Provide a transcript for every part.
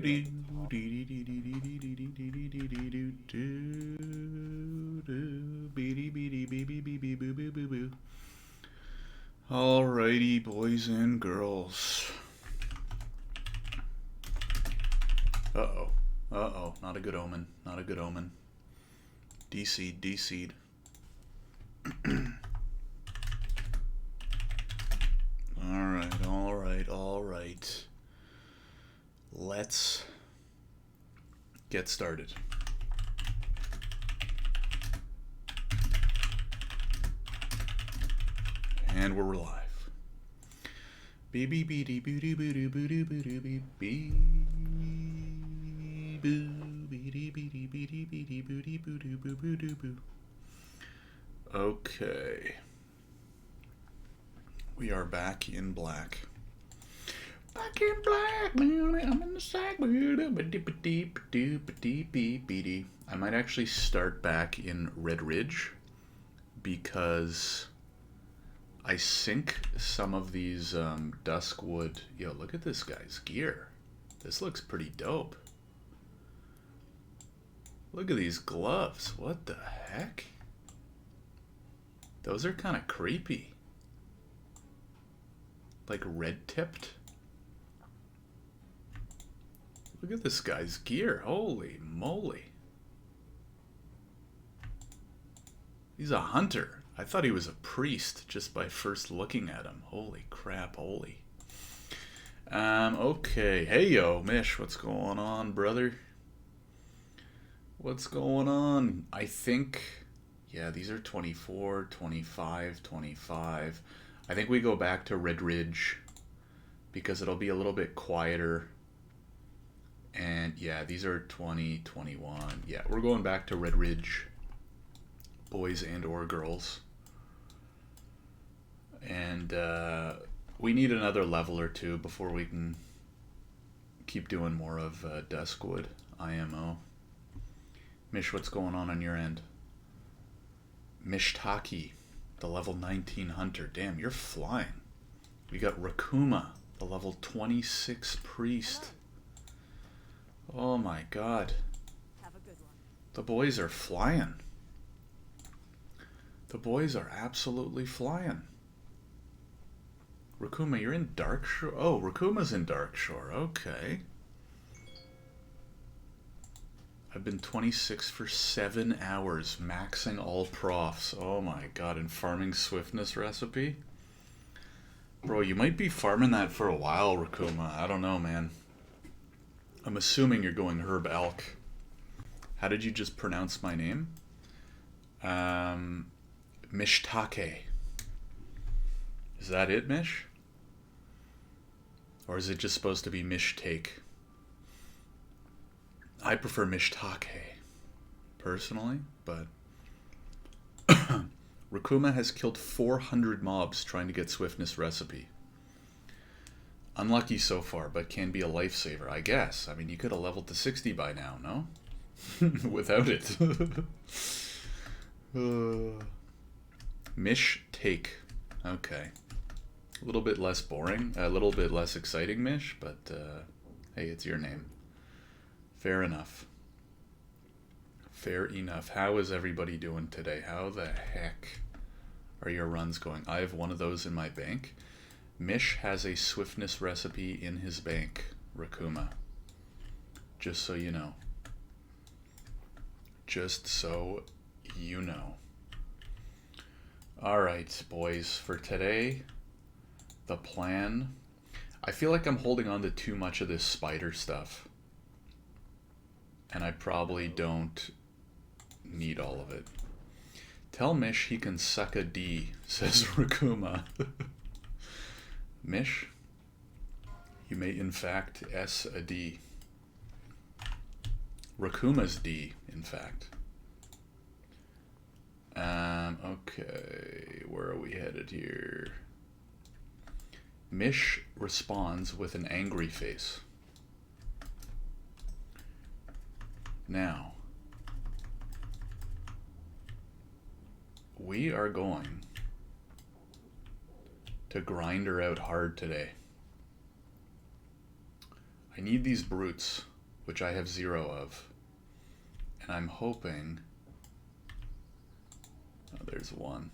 Alrighty, boys and girls. Uh-oh. Uh-oh. Not a good omen. Not a good omen. D-seed. D-seed. Alright, alright, alright. Let's get started. And we're live. Beep beady booty booty booty booty beep beep boo beady beady beady beady booty booty boo boo boo. Okay. We are back in black. Back in black, man. I'm in the sack. I might actually start back in Redridge because I sink some of these duskwood. Yo, look at this guy's gear. This looks pretty dope. Look at these gloves. What the heck? Those are kind of creepy. Like red tipped. Look at this guy's gear. Holy moly. He's a hunter. I thought he was a priest just by first looking at him. Holy crap, holy. Okay. Hey, yo, Mish, what's going on, brother? What's going on? I think, yeah, these are 24, 25, 25. I think we go back to Redridge because it'll be a little bit quieter. And yeah, these are 20, 21. Yeah, we're going back to Redridge, boys and or girls. And we need another level or two before we can keep doing more of Duskwood IMO. Mish, what's going on your end? Mishtaki, the level 19 hunter. Damn, you're flying. We got Rakuma, the level 26 priest. Oh my god. Have a good one. The boys are flying. The boys are absolutely flying. Rakuma, you're in Darkshore? Oh, Rakuma's in Darkshore. Okay. I've been 26 for 7 hours, maxing all profs. Oh my god, and farming swiftness recipe? Bro, you might be farming that for a while, Rakuma. I don't know, man. I'm assuming you're going Herb Elk. How did you just pronounce my name? Mishtake. Is that it, Mish? Or is it just supposed to be Mishtake? I prefer Mishtake, personally, but Rakuma has killed 400 mobs trying to get swiftness recipe. Unlucky so far, but can be a lifesaver, I guess. I mean, you could have leveled to 60 by now, no? Without it. Mish take. Okay. A little bit less boring, a little bit less exciting, Mish, but hey, it's your name. Fair enough. Fair enough. How is everybody doing today? How the heck are your runs going? I have one of those in my bank. Mish has a swiftness recipe in his bank, Rakuma. Just so you know. Just so you know. Alright, boys, for today, the plan. I feel like I'm holding on to too much of this spider stuff. And I probably don't need all of it. Tell Mish he can suck a D, says Rakuma. Mish, you may in fact S a D. Rakuma's D, in fact. Okay, where are we headed here? Mish responds with an angry face. Now, we are going to grind her out hard today. I need these brutes. which I have 0 of. And I'm hoping... Oh, there's 1.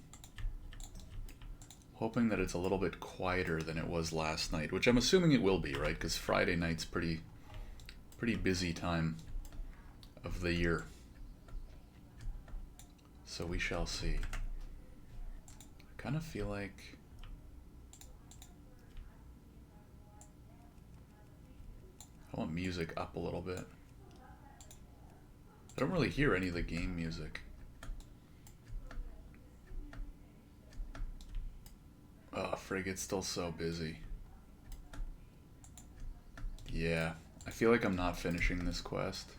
Hoping that it's a little bit quieter than it was last night, which I'm assuming it will be, right? Because Friday night's pretty busy time of the year. So we shall see. I kind of feel like... I want music up a little bit. I don't really hear any of the game music. Oh, frig, it's still so busy. Yeah, I feel like I'm not finishing this quest.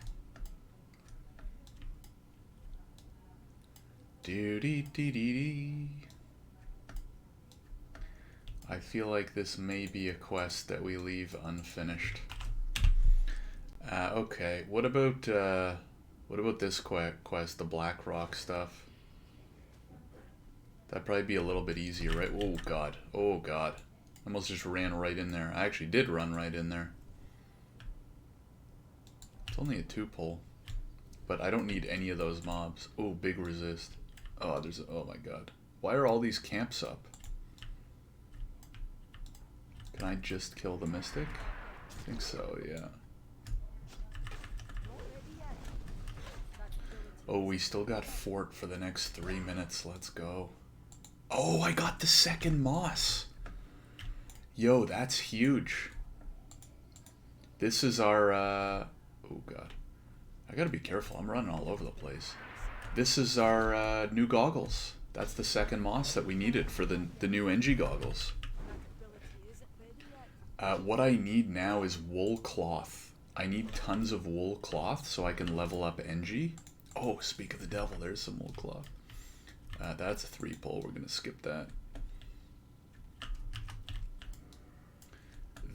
Doo-dee-dee-dee-dee. I feel like this may be a quest that we leave unfinished. Okay, what about this quest, the Black Rock stuff? That'd probably be a little bit easier, right? Oh god, oh god. I almost just ran right in there. I actually did run right in there. It's only a 2-pull. But I don't need any of those mobs. Oh, big resist. Oh, oh my god. Why are all these camps up? Can I just kill the Mystic? I think so, yeah. Oh, we still got Fort for the next 3 minutes. Let's go. Oh, I got the second moss. Yo, that's huge. This is our, oh god. I gotta be careful, I'm running all over the place. This is our new goggles. That's the second moss that we needed for the new NG goggles. What I need now is wool cloth. I need tons of wool cloth so I can level up NG. Oh, speak of the devil, there's some wool cloth. That's a 3-pull, we're gonna skip that.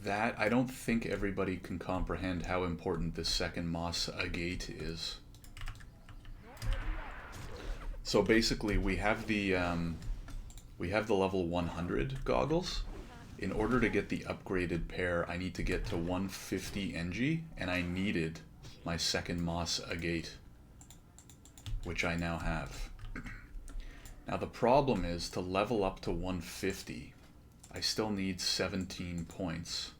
That, I don't think everybody can comprehend how important the second moss agate is. So basically we have the level 100 goggles. In order to get the upgraded pair, I need to get to 150 NG, and I needed my second moss agate, which I now have. Now the problem is, to level up to 150, I still need 17 points.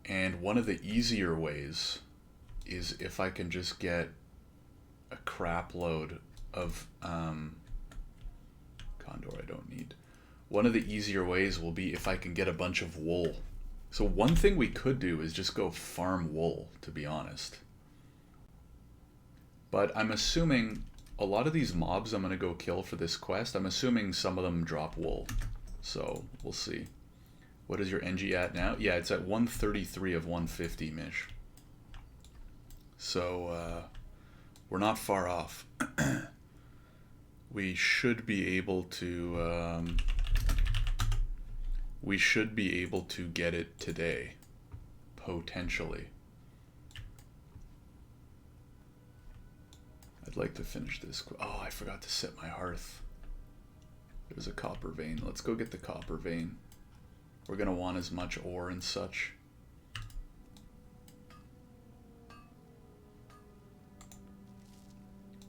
And one of the easier ways is if I can just get a crap load of Condor I don't need. One of the easier ways will be if I can get a bunch of wool. So one thing we could do is just go farm wool, to be honest. But I'm assuming a lot of these mobs I'm going to go kill for this quest, I'm assuming some of them drop wool. So we'll see. What is your NG at now? Yeah, it's at 133 of 150, Mish. So we're not far off. We should be able to get it today, potentially. I'd like to finish this. Oh, I forgot to set my hearth. There's a copper vein. Let's go get the copper vein. We're gonna want as much ore and such.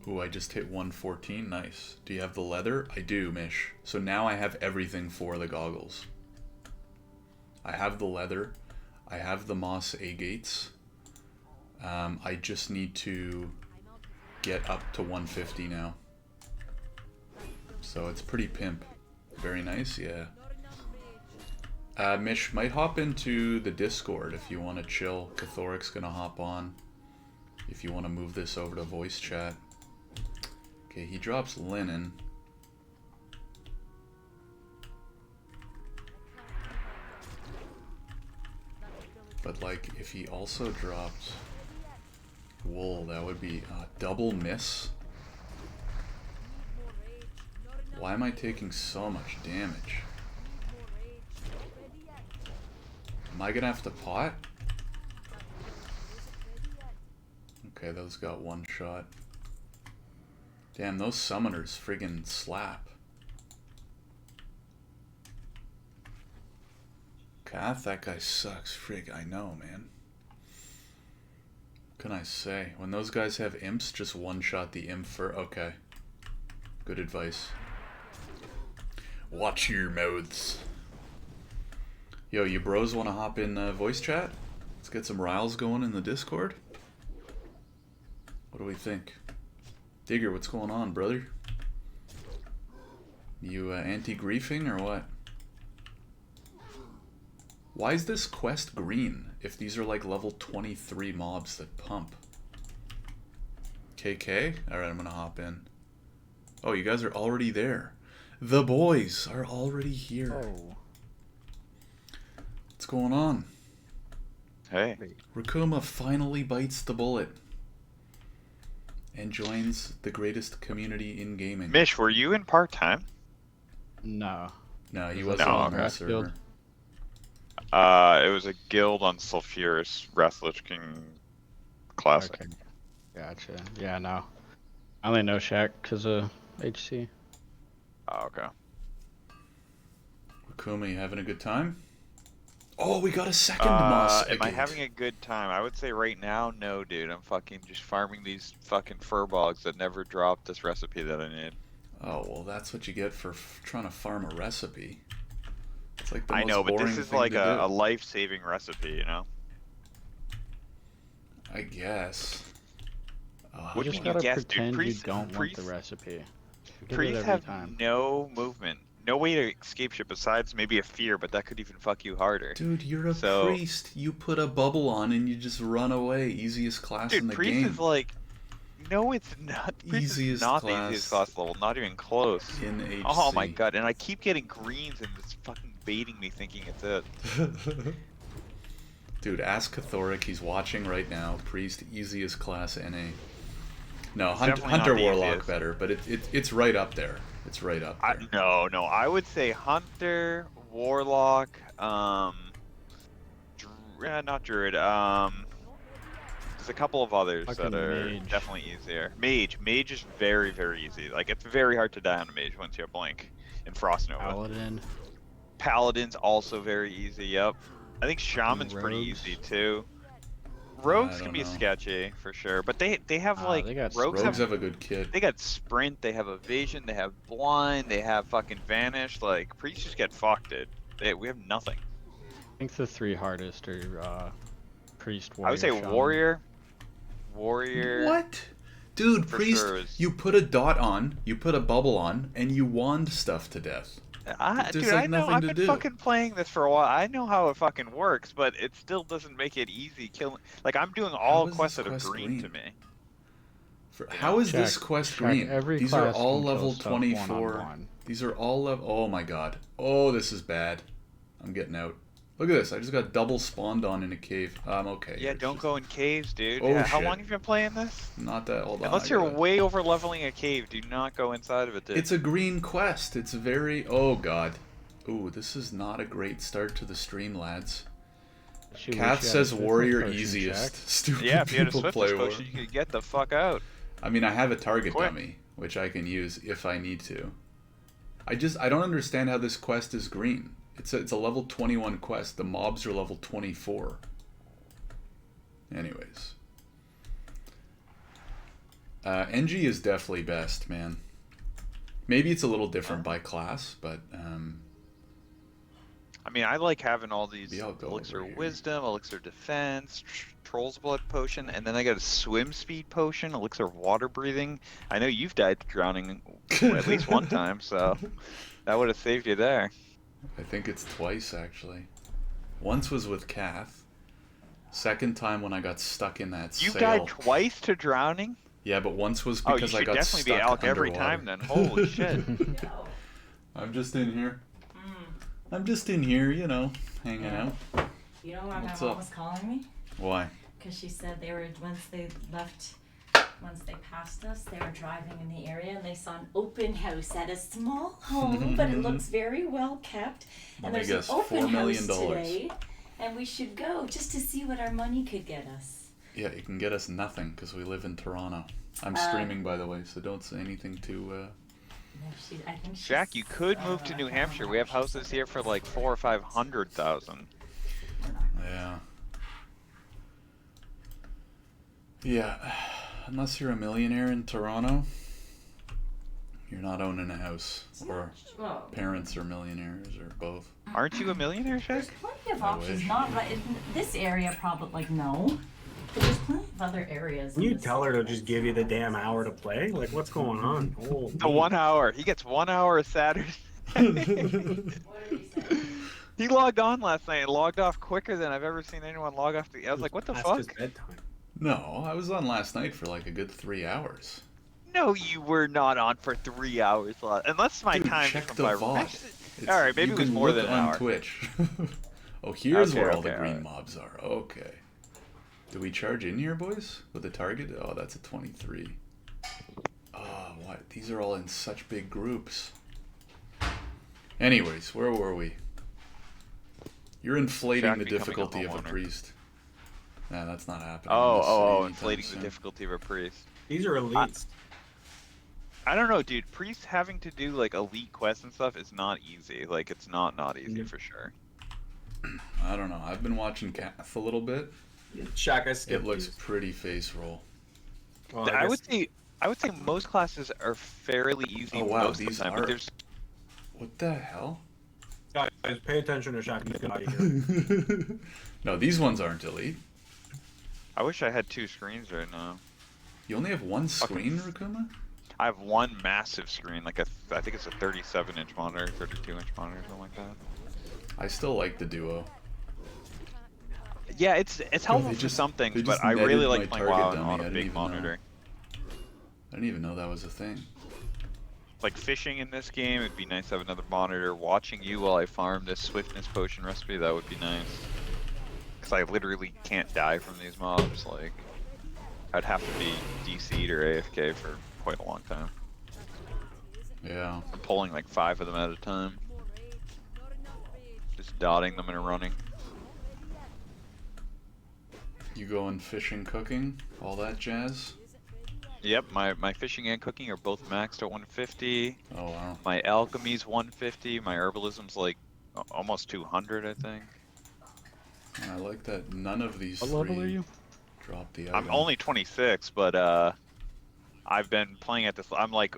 Ooh, I just hit 114. Nice. Do you have the leather? I do, Mish. So now I have everything for the goggles. I have the leather. I have the moss agates. I just need to get up to 150 now. So it's pretty pimp. Very nice, yeah. Mish, might hop into the Discord if you want to chill. Cathoric's gonna hop on. If you want to move this over to voice chat. Okay, he drops linen. But like, if he also dropped wool, that would be a double miss. Why am I taking so much damage? Am I gonna have to pot? Okay, those got one shot. Damn, those summoners friggin' slap. Kath, that guy sucks. Frig, I know, man. What can I say? When those guys have imps, just one-shot the imp for... Okay. Good advice. Watch your mouths. Yo, you bros want to hop in voice chat? Let's get some riles going in the Discord. What do we think? Digger, what's going on, brother? You anti-griefing or what? Why is this quest green if these are like level 23 mobs that pump? KK? Alright, I'm gonna hop in. Oh, you guys are already there. The boys are already here. Oh. What's going on? Hey. Rakuma finally bites the bullet and joins the greatest community in gaming. Mish, were you in part-time? No. No, he wasn't on our server. It was a guild on Sulfurous, Wrathlich King Classic. Okay. Gotcha. Yeah, no. I only know Shaq because of HC. Oh, okay. Rakuma, you having a good time? Oh, we got a second moss. Am I having a good time? I would say right now, no, dude. I'm fucking just farming these fucking furbolgs that never dropped this recipe that I need. Oh, well, that's what you get for trying to farm a recipe. It's like the I most know, but boring this is thing like to a do. life-saving recipe, you know? I guess. What You can just you gotta guess, dude? pretend Priests- you don't want priests- the recipe. Priests have no movement. No way to escape shit besides maybe a fear, but that could even fuck you harder. Dude, you're a priest. You put a bubble on and you just run away. Easiest class in the priest game. is like... No, it's not. Priest is not the easiest class level. Not even close. In HC. Oh my god, and I keep getting greens and it's fucking baiting me thinking it's it. Dude, ask Cathoric. He's watching right now. Priest, easiest class NA. No, Hunter Warlock better, but it's right up there. It's right up there. No, I would say Hunter, Warlock, not Druid, there's a couple of others that are definitely easier. Mage is very, very easy. Like, it's very hard to die on a mage once you have Blink and Frost Nova. Paladin's also very easy, yep. I think Shaman's pretty easy, too. Rogues can be sketchy, for sure, but they have, like, Rogues have a good kit. They got Sprint, they have Evasion, they have Blind, they have fucking Vanish, like, Priests just get fucked, dude. We have nothing. I think the three hardest are, Priest, Warrior, I would say Shaman. Warrior. What? Dude, Priest, sure you put a dot on, you put a bubble on, and you wand stuff to death. Dude, I know, I've been fucking playing this for a while. I know how it fucking works, but it still doesn't make it easy killing. Like, I'm doing all quests that are green to me. How is this quest green? These are all level 24. These are all level... Oh my god. Oh, this is bad. I'm getting out. Look at this. I just got double spawned on in a cave. I'm okay. Yeah, don't go in caves, dude. Oh, how long have you been playing this? Not that. Hold on. Unless you're way over leveling a cave, do not go inside of it, dude. It's a green quest. It's very... Oh, God. Ooh, this is not a great start to the stream, lads. Kath says warrior easiest. Stupid yeah, if you had a people play war. Potion, you could get the fuck out. I mean, I have a target dummy, which I can use if I need to. I don't understand how this quest is green. It's a level 21 quest. The mobs are level 24. Anyways. NG is definitely best, man. Maybe it's a little different by class, but... I mean, I like having all these Elixir Wisdom, Elixir Defense, Troll's Blood Potion, and then I got a Swim Speed Potion, Elixir Water Breathing. I know you've died drowning at least one time, so that would have saved you there. I think it's twice, actually. Once was with Kath. Second time when I got stuck in that sail. You died twice to drowning? Yeah, but once was because I got stuck underwater. You should definitely be Alk every underwater. time then. Holy shit. I'm just in here. I'm just in here, you know, hanging out. You know why my mom was calling me? Why? Because she said once they passed us, they were driving in the area and they saw an open house at a small home, but it looks very well kept. And there's an open house today, and we should go just to see what our money could get us. Yeah, it can get us nothing because we live in Toronto. I'm streaming, by the way, so don't say anything too... Jack, you could move to New Hampshire. We have houses here for like 400,000 or 500,000. Yeah, unless you're a millionaire in Toronto, you're not owning a house, or parents are millionaires, or both. Aren't you a millionaire, Shaq? There's plenty of options. Not right in this area, probably. Like no, but there's plenty of other areas. Can you tell her to just give you the damn hour to play? Like, what's going on? Oh, the 1 hour. He gets 1 hour of Saturday. What did he say? He logged on last night and logged off quicker than I've ever seen anyone log off. I was like, what the fuck? His bedtime. No, I was on last night for like a good 3 hours. No, you were not on for 3 hours. Unless my Dude, time check from the my VOD. All right, maybe it was more than an on hour. Twitch. Oh, here's Okay, where all the okay, green alright. mobs are. Okay. Do we charge in here, boys? With the target? Oh, that's a 23. Oh, what? These are all in such big groups. Anyways, where were we? You're inflating Jack the becoming a difficulty of a homeowner. priest. Nah, that's not happening. Oh, in this city inflating anytime the soon. difficulty of a priest. These are elites. I don't know, dude. Priests having to do like elite quests and stuff is not easy. Like, it's not easy for sure. I don't know. I've been watching Cath a little bit. Shaq, I skipped It looks these. pretty face roll. Well, I guess- would say most classes are fairly easy Oh, wow, most of these the time, are- but there's What the hell? Guys, pay attention to Shaq. He's out of here. No, these ones aren't elite. I wish I had 2 screens right now. You only have one screen, Rukuma? I have one massive screen, like I think it's a 37-inch monitor, 32-inch monitor, something like that. I still like the Duo. Yeah, it's helpful they for just- some things, they but just I really netted like my playing target WoW dummy, on I a didn't big even know. monitor. I didn't even know that was a thing. Like fishing in this game, it'd be nice to have another monitor. Watching you while I farm this swiftness potion recipe, that would be nice. Because I literally can't die from these mobs. Like, I'd have to be DC'd or AFK for quite a long time. Yeah. I'm pulling like 5 of them at a time. Just dotting them and running. You going fishing, cooking, all that jazz? Yep, my fishing and cooking are both maxed at 150. Oh, wow. My alchemy's 150. My herbalism's like almost 200, I think. I like that none of these What level are three you? drop the I'm item. only 26, but I've been playing at this. I'm like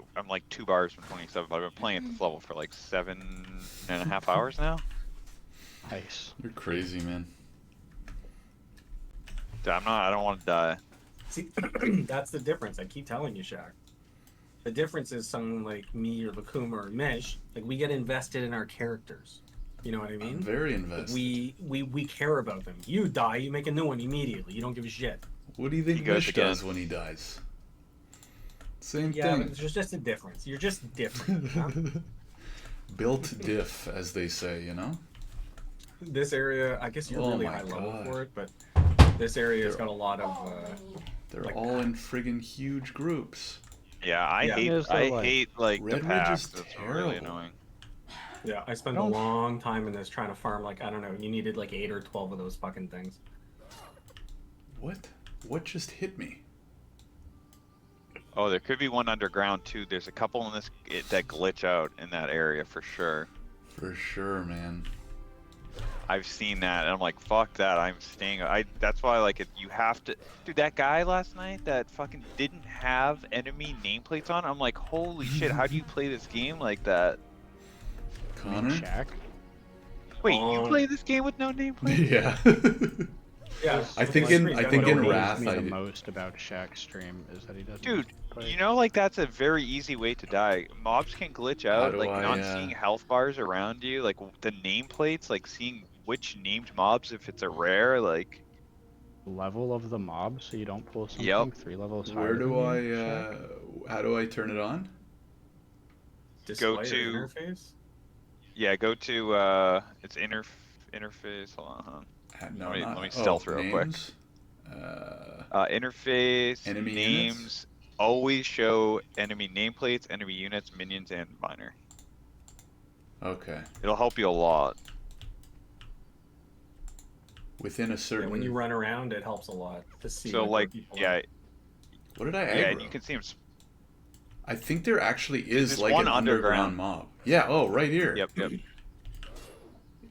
2 bars from 27, but I've been playing at this level for like 7.5 hours now. Nice. You're crazy, man. Dude, I don't want to die. See, that's the difference. I keep telling you, Shaq. The difference is someone like me or Lakuma or Mish, like we get invested in our characters. You know what I I'm mean? very invested. We care about them. You die, you make a new one immediately. You don't give a shit. What do you think He goes Mish again. does when he dies? Same Yeah, thing. but there's just a difference. You're just different. Huh? Built diff, as they say, you know? This area, I guess you're Oh really my high level God. for it, but this area's got a lot of. They're Like all in friggin' huge groups. Yeah, I Yeah. hate Yeah, so, I like, hate like the Redridge packs. is It's terrible. really annoying. Yeah, I spent a Don't- long time in this trying to farm. Like I don't know, you needed like 8 or 12 of those fucking things. What? What just hit me? Oh, there could be one underground too. There's a couple in this that glitch out in that area for sure. For sure, man. I've seen that, and I'm like, fuck that. I'm staying. That's why, like, you have to. Dude, that guy last night that fucking didn't have enemy nameplates on. I'm like, holy shit. How do you play this game like that? Connor? Shaq? Wait, you Um, play this game with no nameplate? Yeah. Yeah, I think in What Wrath, annoys me I- the most about Shaq's stream is that he doesn't. Dude, play. you know, like, that's a very easy way to die. Mobs can glitch out, do like, I, not seeing health bars around you, like, the nameplates, like, seeing which named mobs, if it's a rare, like, level of the mob, so you don't pull something Yep. 3 levels higher. Where do than I, you, Shaq? how do I turn it on? display go or to- interface. yeah, go to, it's interface, hold on. No, Let me- not, let me stealth real quick. names? Interface, Enemy names, units? always show enemy nameplates, enemy units, minions, and miner. Okay. It'll help you a lot. Within a Yeah, certain... when you run around, it helps a lot to see. So, where like, people yeah, are. What did I yeah, aggro? and you can see them. I think there actually is There's like one an underground underground. mob. Yeah, oh, right here. Yep, yep.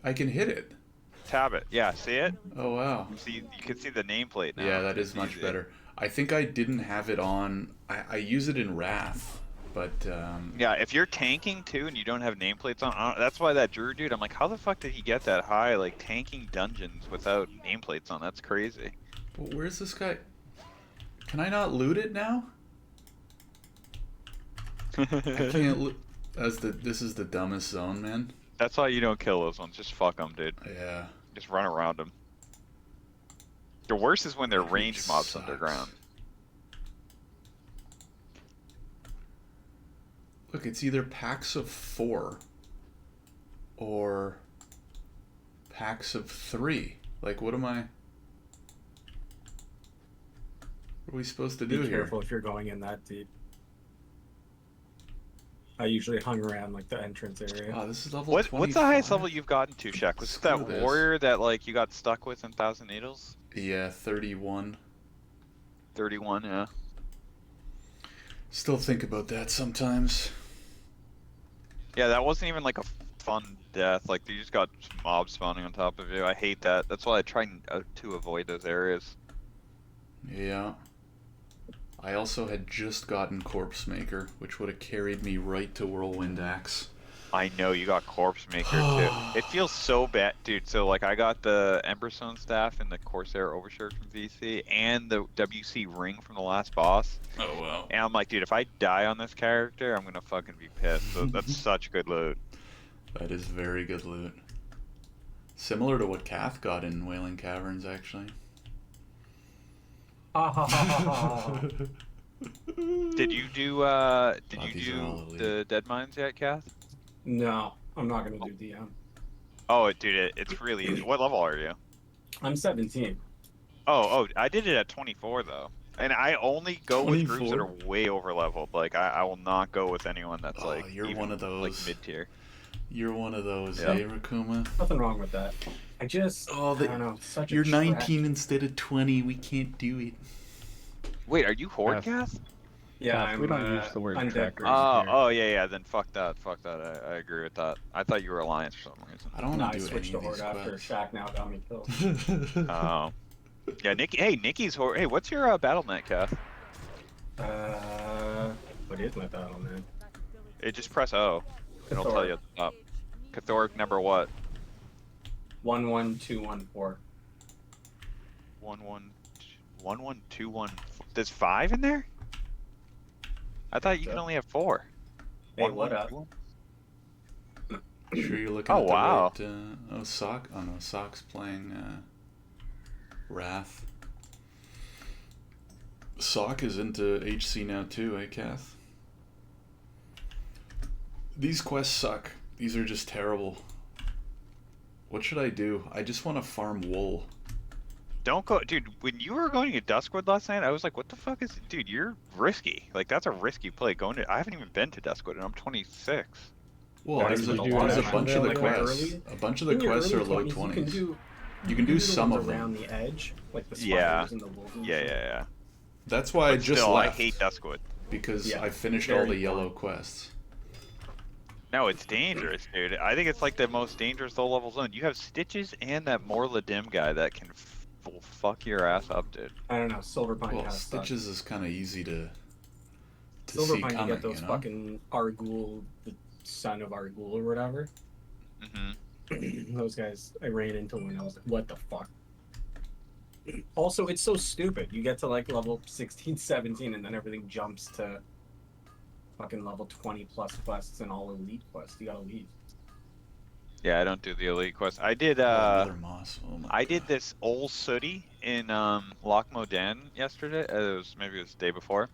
I can hit it. Tab it. Yeah, see it? Oh, wow. See, you can see the nameplate now. Yeah, that is It's much easy. better. I think I didn't have it on. I use it in Wrath, but yeah, if you're tanking too and you don't have nameplates on, that's why that Druid dude. I'm like, how the fuck did he get that high? Like tanking dungeons without nameplates on? That's crazy. But where's this guy? Can I not loot it now? I can't loot. This is the dumbest zone, man. That's why you don't kill those ones. Just fuck them, dude. Yeah. Just run around them. The worst is when they're ranged mobs underground. Look, it's either packs of 4 or packs of 3. Like, what am I? What are we supposed to do here? Be careful if you're going in that deep. I usually hung around like the entrance area. Oh, this is level 25. What's the highest level you've gotten to, Shaq? Was it that this. warrior that like you got stuck with in Thousand Needles? Yeah, 31. 31, yeah. Still think about that sometimes. Yeah, that wasn't even like a fun death. Like you just got mobs spawning on top of you. I hate that. That's why I try to avoid those areas. Yeah. I also had just gotten Corpse Maker, which would have carried me right to Whirlwind Axe. I know, you got Corpse Maker too. It feels so bad, dude. So like I got the Emberstone staff and the Corsair Overshirt from VC and the WC ring from the last boss. Oh wow. And I'm like, dude, if I die on this character, I'm gonna fucking be pissed. So that's such good loot. That is very good loot. Similar to what Kath got in Wailing Caverns, actually. Did you do the Dead Mines yet, Kath? No, I'm not gonna do DM. Oh, dude, it's really easy. What level are you? I'm 17. Oh, I did it at 24 though, and I only go with groups that are way over leveled. Like I will not go with anyone that's like you're even, one of those like mid tier. You're one of those, Yep. Rakuma? Nothing wrong with that. I don't know. Such you're a 19 instead of 20. We can't do it. Wait, are you Horde, Kath? Yeah, we don't use the word tracker. Oh, yeah. Then fuck that. I agree with that. I thought you were Alliance for some reason. I don't want to do I switched any to of Horde these after quests. Shaq now got me killed. Oh. Yeah, Nikki. Hey, Nikki's Horde. Hey, what's your BattleNet, Kath? What is my battle, man? Just press O. It'll tell you at the top. Cathoric number what? 11214. 11214. There's 5 in there? I thought you could only have 4. Hey, what up? Sure you're looking Oh, at the wow. right, Sock? Oh no, Sock's playing Wrath. Sock is into HC now too, eh, Kath? These quests suck. These are just terrible. What should I do? I just want to farm wool. Don't go, dude. When you were going to Duskwood last night, I was like, "What the fuck is, dude? You're risky. Like that's a risky play. Going to, I haven't even been to Duskwood, and I'm 26." Well, Yeah, there's a bunch of the quests. A bunch of the quests are low 20s. You can do some of them around the edge, like the Yeah. spiders and the wolves. Yeah. That's why I just Still, left. I hate Duskwood. Because Yeah, I finished very all the fun. yellow quests. No, it's dangerous, dude. I think it's like the most dangerous low-level zone. You have Stitches and that Morla Dim guy that can will fuck your ass up, dude. I don't know. Silverpine Well, kind of Stitches is kind of easy to see Silverpine, you coming, get those you know? fucking Argul, the son of Argul or whatever. Mm-hmm. Those guys I ran into when I was like, what the fuck? Also, it's so stupid. You get to like level 16, 17, and then everything jumps to fucking level 20 plus quests and all elite quests. You gotta leave. Yeah, I don't do the elite quest. I did Another moss. Oh my I did God. this old sooty in Loch Modan yesterday. It was the day before.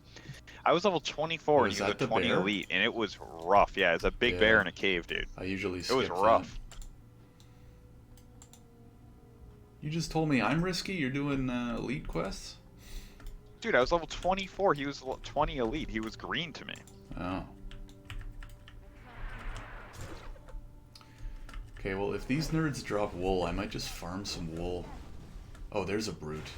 I was level 24 Oh, and is you go that the 20 bear? elite, and it was rough. Yeah, it's a big bear in a cave, dude. I usually It skip was rough. that. You just told me I'm risky. You're doing elite quests? Dude, I was level 24. He was 20 elite. He was green to me. Oh. Okay, well, if these nerds drop wool, I might just farm some wool. Oh, there's a brute.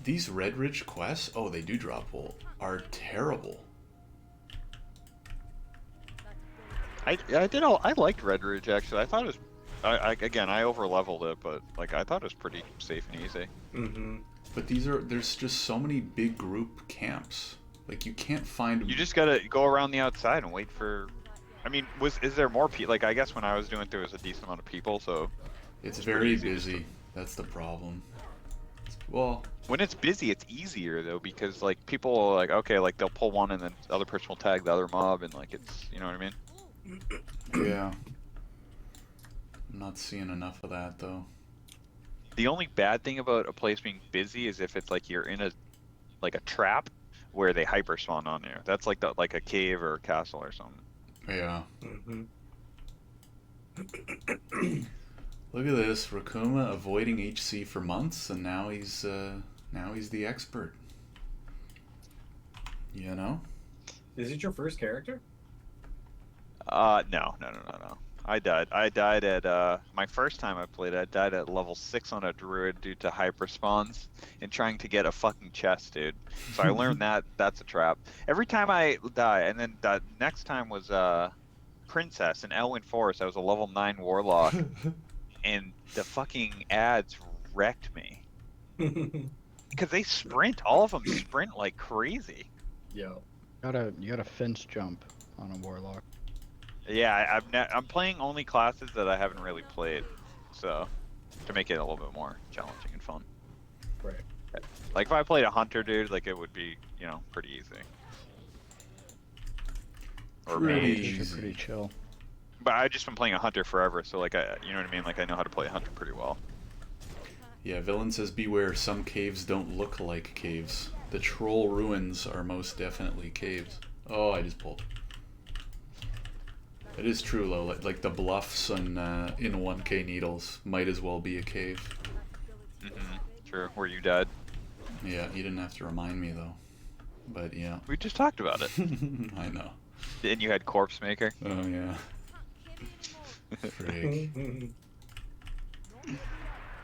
These Redridge quests, oh, they do drop wool, are terrible. I liked Redridge actually. I thought it was Again, I over leveled it, but like I thought it was pretty safe and easy. Mm-hmm. But there's just so many big group camps. Like you can't find. You just gotta go around the outside and wait for. I mean, is there more people? Like I guess when I was doing it, there was a decent amount of people, so. It's very busy. That's the problem. Well, when it's busy, it's easier though because like people are like, okay, like they'll pull one and then the other person will tag the other mob and like it's, you know what I mean? Yeah. I'm not seeing enough of that though. The only bad thing about a place being busy is if it's like you're in a trap where they hyper spawn on you. That's like a cave or a castle or something. Yeah. Mm-hmm. Look at this, Rakuma avoiding HC for months, and now he's the expert. You know? Is it your first character? No. I died at my first time I played. I died at level 6 on a druid due to hyper spawns and trying to get a fucking chest, dude. So I learned that's a trap. Every time I die, and then that next time was princess in Elwyn Forest. I was a level 9 warlock. And the fucking ads wrecked me. Because they sprint. All of them sprint like crazy. Yo. You gotta fence jump on a warlock. Yeah, I'm playing only classes that I haven't really played. So, to make it a little bit more challenging and fun. Right. Like if I played a hunter, dude, like it would be, pretty easy. Or Pretty chill. But I've just been playing a hunter forever, so like you know what I mean? Like I know how to play a hunter pretty well. Yeah, Villain says beware, some caves don't look like caves. The troll ruins are most definitely caves. Oh, I just pulled. It is true though, like the bluffs in 1K Needles might as well be a cave. Mm-hmm. True, where you died. Yeah, you didn't have to remind me though. But yeah. We just talked about it. I know. And you had Corpse Maker. Oh yeah. Frig.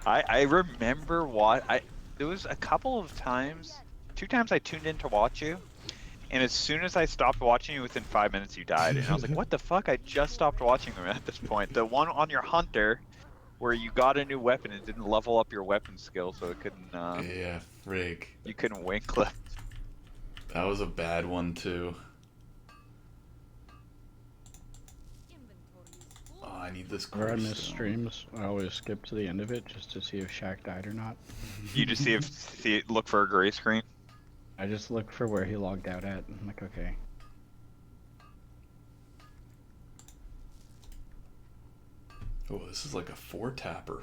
I remember there was a couple of times, 2 times I tuned in to watch you, and as soon as I stopped watching you, within 5 minutes you died, and I was like, what the fuck? I just stopped watching them at this point. The one on your hunter, where you got a new weapon and didn't level up your weapon skill, so it couldn't. Yeah, frig. You couldn't wing clip. That was a bad one too. I need this course. Where I miss streams, I always skip to the end of it just to see if Shaq died or not. You just look for a gray screen? I just look for where he logged out at. I'm like, okay. Oh, this is like a 4-tapper.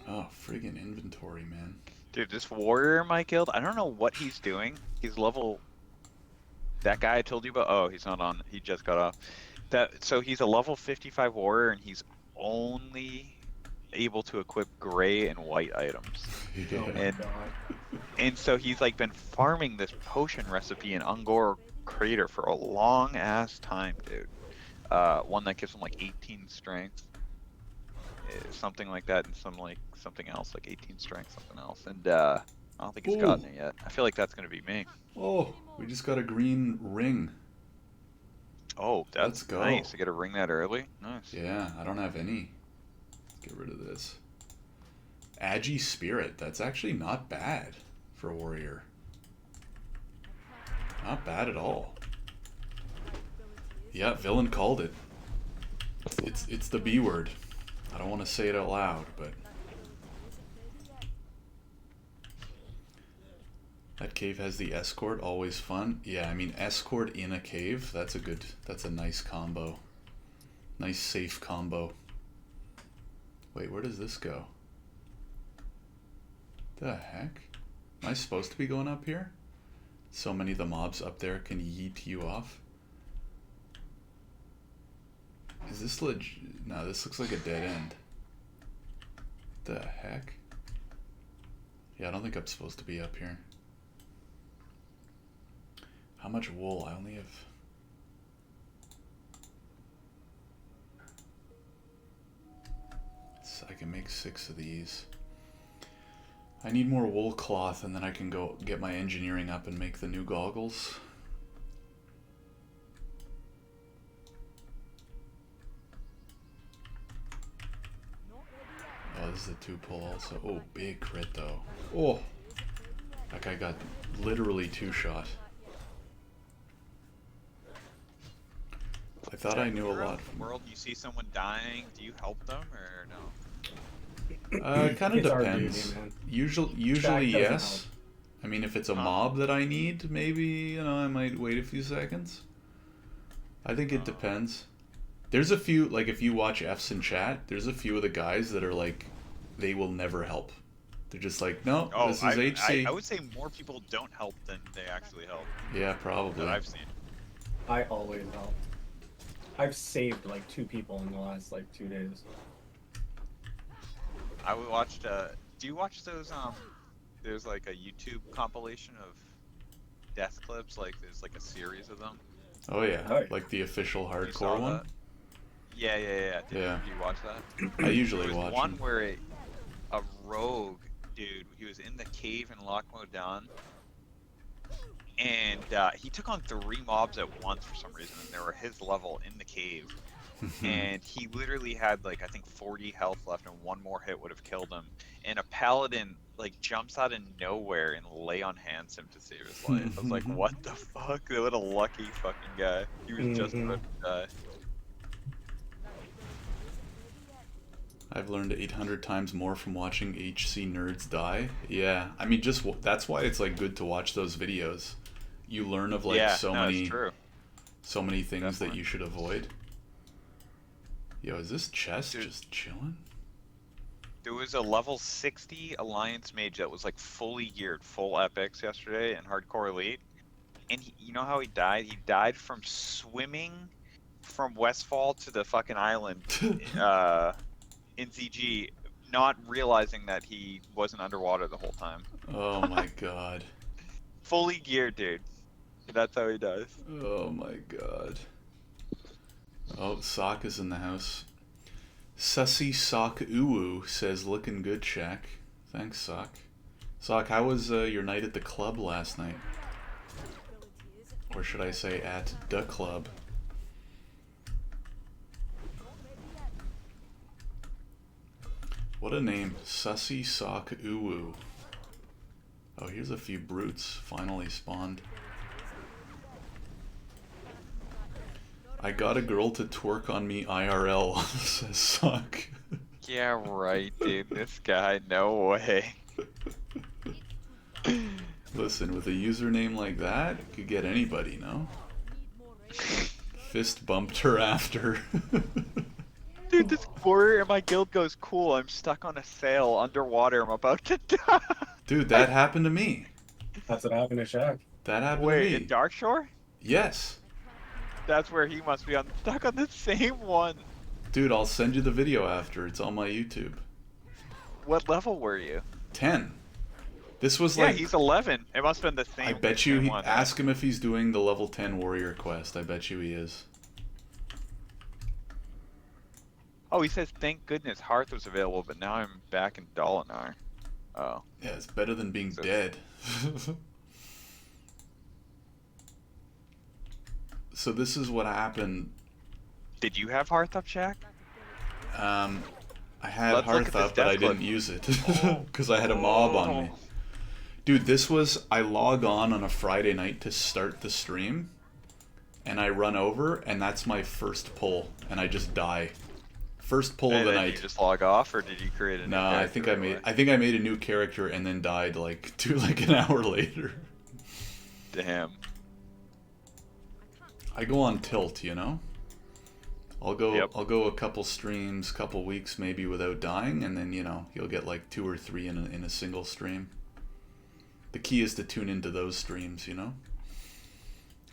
Oh, friggin' inventory, man. Dude, this warrior I killed, I don't know what he's doing. He's level... That guy I told you about? Oh, he's not on. He just got off. So he's a level 55 warrior, and he's only able to equip gray and white items. Yeah. And so he's like been farming this potion recipe in Ungor Crater for a long ass time, dude. One that gives him like 18 strength, something like that, and something else like 18 strength, something else. And I don't think he's gotten it yet. I feel like that's gonna be me. Oh, we just got a green ring. Oh, that's Let's go. nice. You get to ring that early. Nice. Yeah, I don't have any. Let's get rid of this. Agi Spirit. That's actually not bad for a warrior. Not bad at all. Yeah, Villain called it. It's the B word. I don't want to say it out loud, but that cave has the escort, always fun. Yeah, I mean escort in a cave, that's a nice combo. Nice safe combo. Wait, where does this go? The heck? Am I supposed to be going up here? So many of the mobs up there can yeet you off. Is this legit? No, this looks like a dead end. The heck? Yeah, I don't think I'm supposed to be up here. How much wool? I only have... So I can make 6 of these. I need more wool cloth and then I can go get my engineering up and make the new goggles. is the 2 pull also. Oh, big crit though. Oh, that guy got literally 2-shot. I thought I knew a lot. World, you see someone dying, do you help them or no? It kind of It's our depends. duty, man. Usually yes. Help. I mean, if it's a mob that I need, maybe, you know, I might wait a few seconds. I think it depends. There's a few, like, if you watch Fs in chat, there's a few of the guys that are like, they will never help. They're just like, no, this is HC. I would say more people don't help than they actually help. Yeah, probably. That I've seen. I always help. I've saved like 2 people in the last like 2 days. I watched. Do you watch those? There's like a YouTube compilation of death clips. Like there's like a series of them. Oh yeah, like the official hardcore one. Yeah. Did you watch that? I usually watch. One where a rogue dude, he was in the cave in Lac Modan, and he took on 3 mobs at once for some reason, and they were his level in the cave. And he literally had like I think 40 health left, and one more hit would have killed him. And a paladin like jumps out of nowhere and lay on hands him to save his life. I was like, what the fuck? What a lucky fucking guy. He was just about to die. I've learned 800 times more from watching HC nerds die. Yeah, I mean, just that's why it's like good to watch those videos. You learn of like so many things that you should avoid. Yo, is this chest just chilling? There was a level 60 Alliance mage that was like fully geared, full epics yesterday in Hardcore Elite. And you know how he died? He died from swimming from Westfall to the fucking island in ZG, not realizing that he wasn't underwater the whole time. Oh my god. Fully geared, dude. That's how he dies. Oh my god. Oh, Sock is in the house. Sussy Sock Uwu says, looking good, Shaq. Thanks, Sock. Sock, how was your night at the club last night? Or should I say at the club? What a name. Sussy Sock Uwu. Oh, here's a few brutes finally spawned. I got a girl to twerk on me IRL, says Sock. Yeah, right, dude. This guy, no way. Listen, with a username like that, you could get anybody, no? Fist bumped her after. Dude, this warrior in my guild goes, cool, I'm stuck on a sail underwater, I'm about to die. Dude, that happened to me. That's what happened to Shaq. That happened to me. Wait, in Darkshore? Yes. That's where he must be stuck on the same one. Dude, I'll send you the video after. It's on my YouTube. What level were you? 10. This was like... Yeah, he's 11. It must have been the same. I bet you, one, ask him if he's doing the level 10 warrior quest. I bet you he is. Oh, he says, thank goodness Hearth was available, but now I'm back in Dolinar. Oh. Yeah, it's better than being dead. So this is what happened. Did you have Hearth up, Shaq? I had Hearth up, but I didn't use it. Because I had a mob on me. Dude, this was... I log on a Friday night to start the stream. And I run over, and that's my first pull. And I just die. First pull of the night. Did you just log off, or did you create a new character? No, I think I made a new character and then died like an hour later. Damn. I go on tilt, you know? I'll go a couple streams, couple weeks maybe without dying, and then, you know, you'll get like 2 or 3 in a single stream. The key is to tune into those streams, you know?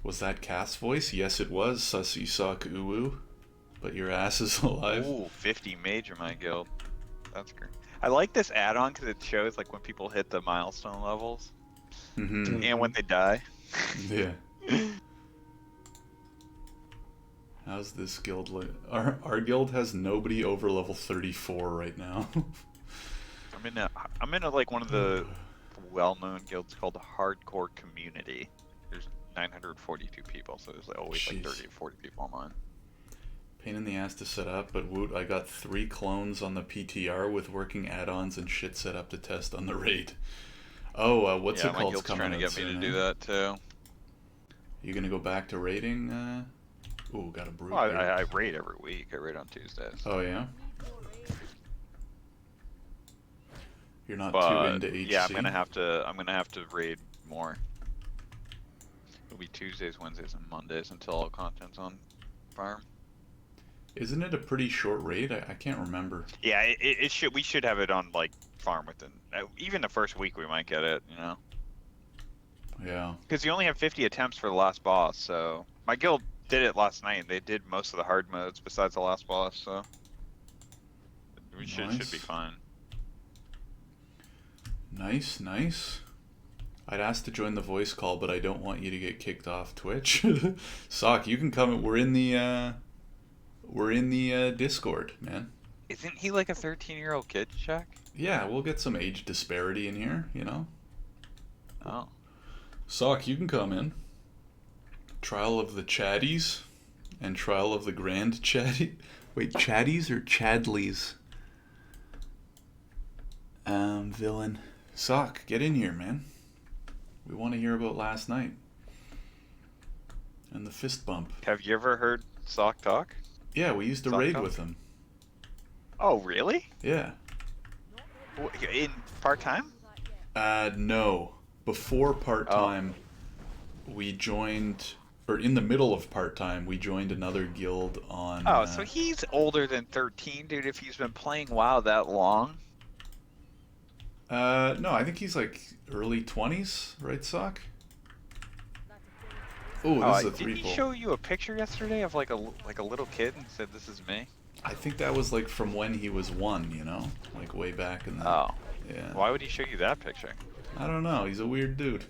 Was that Cass' voice? Yes, it was. Sussy Sock Uwu. But your ass is alive. Ooh, 50 mage in my guild. That's great. I like this add-on because it shows like when people hit the milestone levels. Mm-hmm. And when they die. Yeah. How's this guild look? Our guild has nobody over level 34 right now. I'm in like one of the well-known guilds called the Hardcore Community. There's 942 people, so there's like always like 30 to 40 people online. Pain in the ass to set up, but woot, I got 3 clones on the PTR with working add-ons and shit set up to test on the raid. Oh, what's it called? My guild's trying to get me to do that too. You gonna go back to raiding? Ooh, got a brute. Well, I raid every week. I raid on Tuesdays. Oh yeah. You're not too into HC. Yeah, I'm gonna have to raid more. It'll be Tuesdays, Wednesdays, and Mondays until all content's on farm. Isn't it a pretty short raid? I can't remember. Yeah, it should. We should have it on like farm within even the first week. We might get it, you know. Yeah. Because you only have 50 attempts for the last boss, so my guild did it last night. They did most of the hard modes besides the last boss, so we should be fine. Nice, nice. I'd ask to join the voice call, but I don't want you to get kicked off Twitch. Sock, you can come. We're in the Discord, man. Isn't he like a 13-year-old kid, Shaq? Yeah, we'll get some age disparity in here, you know? Oh. Sock, you can come in. Trial of the Chaddies and Trial of the Grand Chatty. Wait, Chaddies or Chadleys? Villain. Sock, get in here, man. We want to hear about last night. And the fist bump. Have you ever heard Sock talk? Yeah, we used to raid with him. Oh, really? Yeah. In part-time? No. Before part-time, we joined, or in the middle of part-time, we joined another guild on... Oh, so he's older than 13, dude, if he's been playing WoW that long? No, I think he's like early 20s, right, Sock? Oh, this is a 3-pull. Did he show you a picture yesterday of like a little kid and said, "This is me"? I think that was like from when he was 1, you know? Like way back in the... Oh. Yeah. Why would he show you that picture? I don't know. He's a weird dude.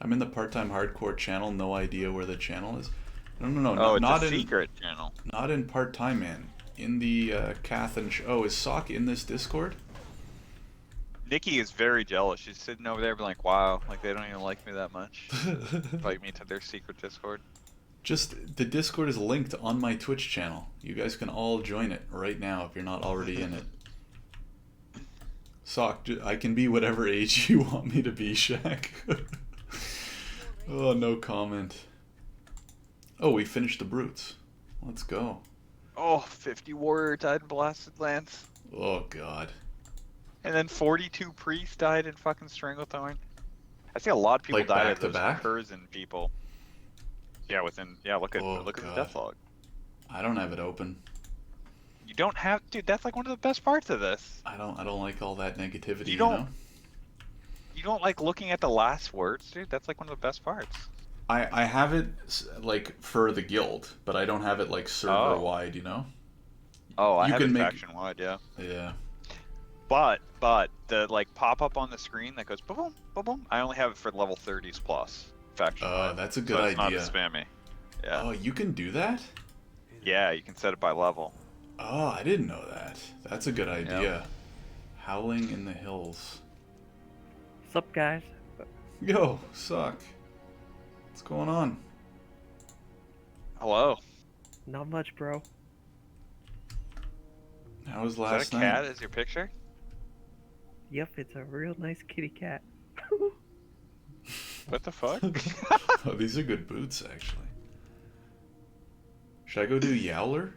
I'm in the part-time hardcore channel. No idea where the channel is. No. Oh, not it's a in secret channel. Not in part-time, man. In the Kath and... Oh, is Sock in this Discord? Nikki is very jealous. She's sitting over there being like, wow, like they don't even like me that much. Invite me to their secret Discord. Just, the Discord is linked on my Twitch channel. You guys can all join it right now if you're not already in it. Sock, I can be whatever age you want me to be, Shaq. Oh, no comment. Oh, we finished the brutes. Let's go. Oh, 50 warrior died in blasted lands. Oh, God. And then 42 priests died in fucking Stranglethorn. I see a lot of people like died back of those back? Curzon people. Yeah, look at the death log. I don't have it open. You don't have, dude. That's like one of the best parts of this. I don't like all that negativity. You know? You don't like looking at the last words, dude. That's like one of the best parts. I have it like for the guild, but I don't have it like server wide. You know? Oh, I have it faction wide. Yeah. Yeah. But the like pop up on the screen that goes boom boom boom. I only have it for level 30s plus faction. That's a good idea. It's not as spammy. Yeah. Oh, you can do that? Yeah, you can set it by level. Oh, I didn't know that. That's a good idea. Yep. Howling in the Hills. What's up, guys? Yo, Sock. What's going on? Hello. Not much, bro. How was last night? Is that a cat as your picture? Yep, it's a real nice kitty cat. What the fuck? Oh, these are good boots, actually. Should I go do Yowler?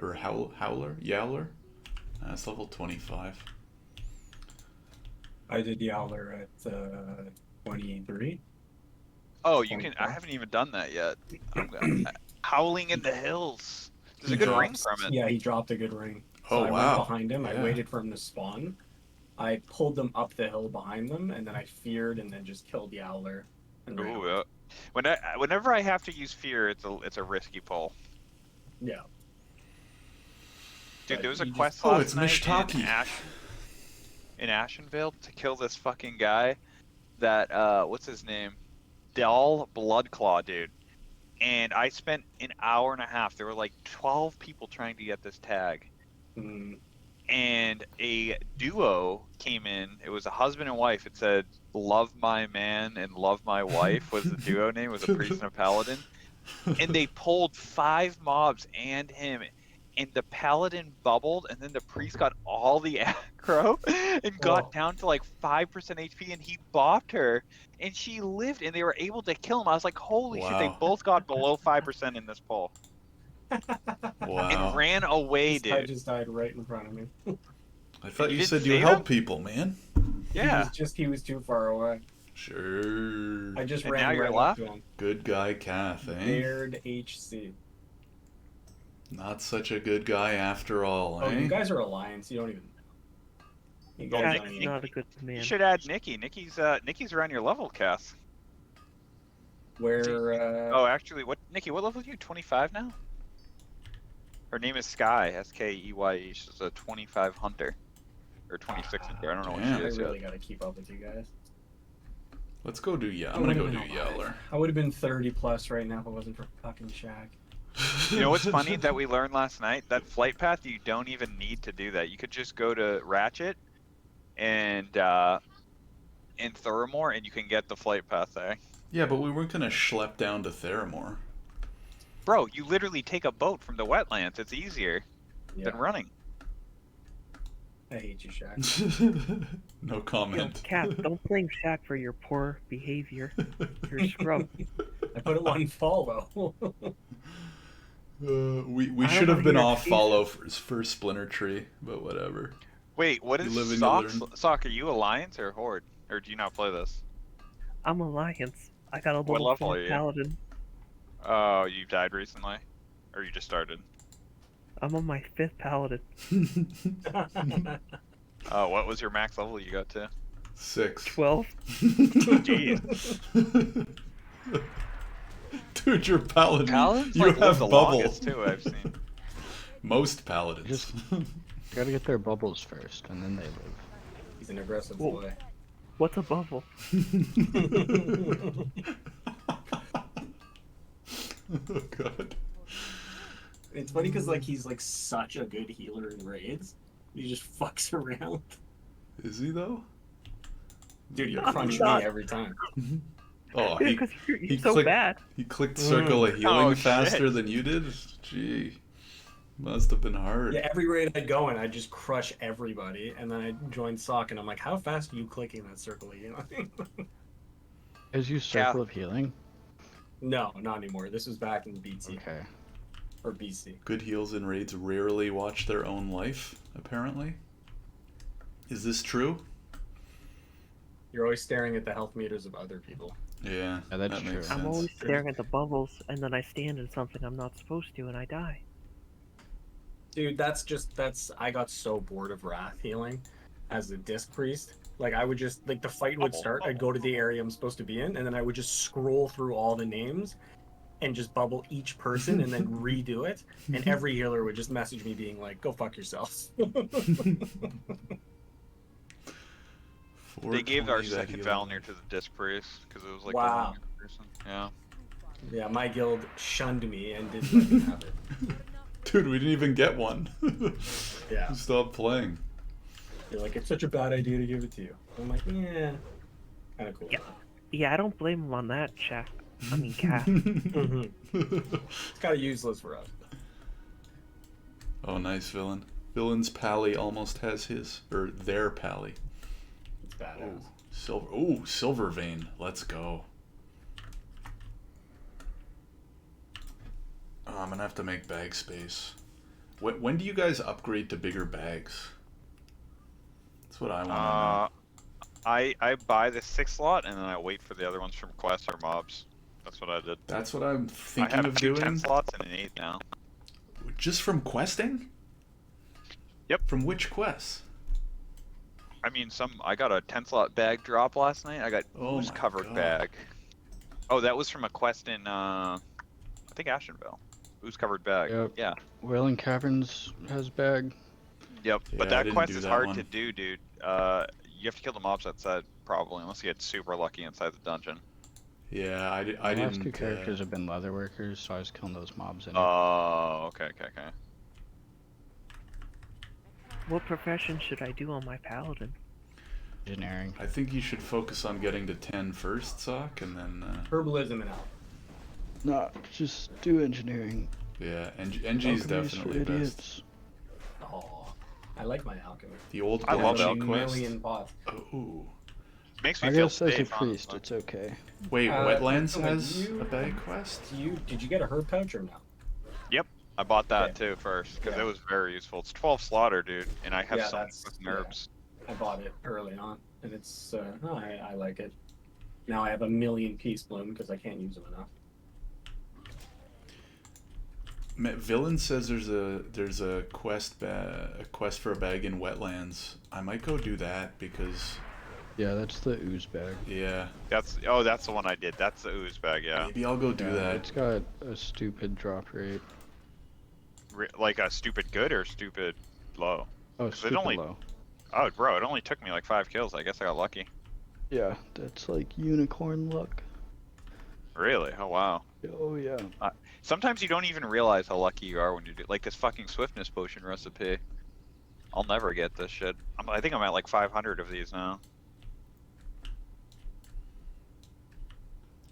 Or Howler? Yowler? That's level 25. I did Yowler at 23. Oh, you can. I haven't even done that yet. Howling in the Hills. There's a good ring from it. Yeah, he dropped a good ring. So I went behind him. Yeah. I waited for him to spawn. I pulled them up the hill behind them, and then I feared, and then just killed Yowler. Ooh, whenever I have to use fear, it's a risky pull. Yeah. Dude, there was a quest last night in Ashenvale to kill this fucking guy. That what's his name? Del Bloodclaw, dude. And I spent an hour and a half. There were like 12 people trying to get this tag. And a duo came in. It was a husband and wife. It said, "Love my man and love my wife" was the duo name. It was a priest and a paladin. and they pulled 5 mobs and him, and the paladin bubbled, and then the priest got all the aggro and got down to like 5% HP, and he bopped her, and she lived, and they were able to kill him. I was like, holy shit, they both got below 5% in this pull. And ran away, this dude. guy just died right in front of me. I thought you said you help people, man. Yeah. He was too far away. Sure. I just and ran now you're right up left? to him. Good guy, Kath, eh? Baird HC. Not such a good guy after all, Oh, eh? you guys are alliance. You don't even know. You guys Jack's don't even not a good man. You should add Nikki. Nikki's around your level, Cass. Where? Oh, actually, Nikki? What level are you? 25 now. Her name is Skye. Skeye. She's a 25 hunter, or 26 hunter. I don't know what she is I really yet. gotta keep up with you guys. Let's go do I'm gonna go do Yeller. I would have been 30 plus right now if it wasn't for fucking Shaq. You know what's funny that we learned last night? That flight path, you don't even need to do that. You could just go to Ratchet and Thoramore, and you can get the flight path there. Yeah, but we weren't gonna schlep down to Theramore. Bro, you literally take a boat from the wetlands. It's easier than running. I hate you, Shaq. No comment. Cat, don't blame Shaq for your poor behavior. You're a scrub. I put it on follow. We should have been off follow for Splinter Tree, but whatever. Wait, what is Sock? Are you Alliance or Horde? Or do you not play this? I'm Alliance. I got a What level level 4 are you? paladin. Oh, you died recently? Or you just started? I'm on my 5th paladin. Oh, what was your max level you got to? 6. 12. Jeez. Dude, you're paladin. Paladins you like have the bubble. longest too, I've seen. Most paladins. Just gotta get their bubbles first, and then they live. He's an aggressive boy. What's a bubble? Oh god. It's funny because like he's like such a good healer in raids. He just fucks around. Is he though? Dude, you crunch me every time. Oh, because you're so clicked, bad. He clicked circle of healing faster than you did? Gee. Must have been hard. Yeah, every raid I'd go in, I'd just crush everybody, and then I'd join Sock, and I'm like, how fast are you clicking that circle of healing? Is you circle of healing? No, not anymore. This was back in BT. Okay. Or BC. Good heals in raids rarely watch their own life, apparently. Is this true? You're always staring at the health meters of other people. Yeah, that's true. I'm always staring at the bubbles, and then I stand in something I'm not supposed to, and I die. Dude, I got so bored of Wrath healing as a disc priest. Like, I would just, like, the fight would start, I'd go to the area I'm supposed to be in, and then I would just scroll through all the names and just bubble each person and then redo it. And every healer would just message me being like, go fuck yourselves. They gave our second Valnir to the disc priest because it was like wow. the person. Yeah. Yeah, my guild shunned me and didn't let me have it. Dude, we didn't even get one. Yeah. Stop playing. You're like, it's such a bad idea to give it to you. I'm like, yeah. Kind of cool. Yeah, I don't blame him on that, Shaq. I mean, Cat. It's kind of useless for us. Oh, nice villain. Villain's pally almost has his, or their pally. It's badass. Silver Vein. Let's go. Oh, I'm gonna have to make bag space. When do you guys upgrade to bigger bags? That's what I want to know. I buy the 6 slot and then I wait for the other ones from quests or mobs. That's what I did. That's what I'm thinking of doing. I have 2 10 slots and an 8 now. Just from questing? Yep. From which quests? I mean, I got a 10 slot bag drop last night. I got ooze covered bag. Oh, that was from a quest in I think Ashenvale. Ooze covered bag. Yep. Yeah. Wailing Caverns has bag. Yep. Yeah, but that quest is hard one. to do, dude. You have to kill the mobs outside probably, unless you get super lucky inside the dungeon. Yeah, I didn't. My last 2 characters have been leather workers, so I was killing those mobs in Oh, okay. What profession should I do on my paladin? Engineering. I think you should focus on getting to 10 first, Sock, and then... Herbalism and out. Nah, just do engineering. Yeah, NG's definitely best. Oh, I like my alchemy. The old I love Banshee quest. Million pots. Ooh. Makes me I feel guess as a safe, priest, honestly. it's okay. Wait, Wetlands Rukuma, has a bag quest? Did you get a herb pouch or no? Yep, I bought that too first because it was very useful. It's 12 slaughter, dude, and I have so many fucking herbs. I bought it early on, and it's I like it. Now I have a million peace bloom because I can't use them enough. Villain says there's a quest for a bag in Wetlands. I might go do that because. Yeah, that's the ooze bag. Yeah. That's the one I did. That's the ooze bag, yeah. Maybe I'll go do that. It's got a stupid drop rate. Like a stupid good or stupid low? Oh, stupid low. Oh, bro, it only took me like 5 kills. I guess I got lucky. Yeah, that's like unicorn luck. Really? Oh, wow. Oh, yeah. Sometimes you don't even realize how lucky you are when you do, like this fucking swiftness potion recipe. I'll never get this shit. I think I'm at like 500 of these now.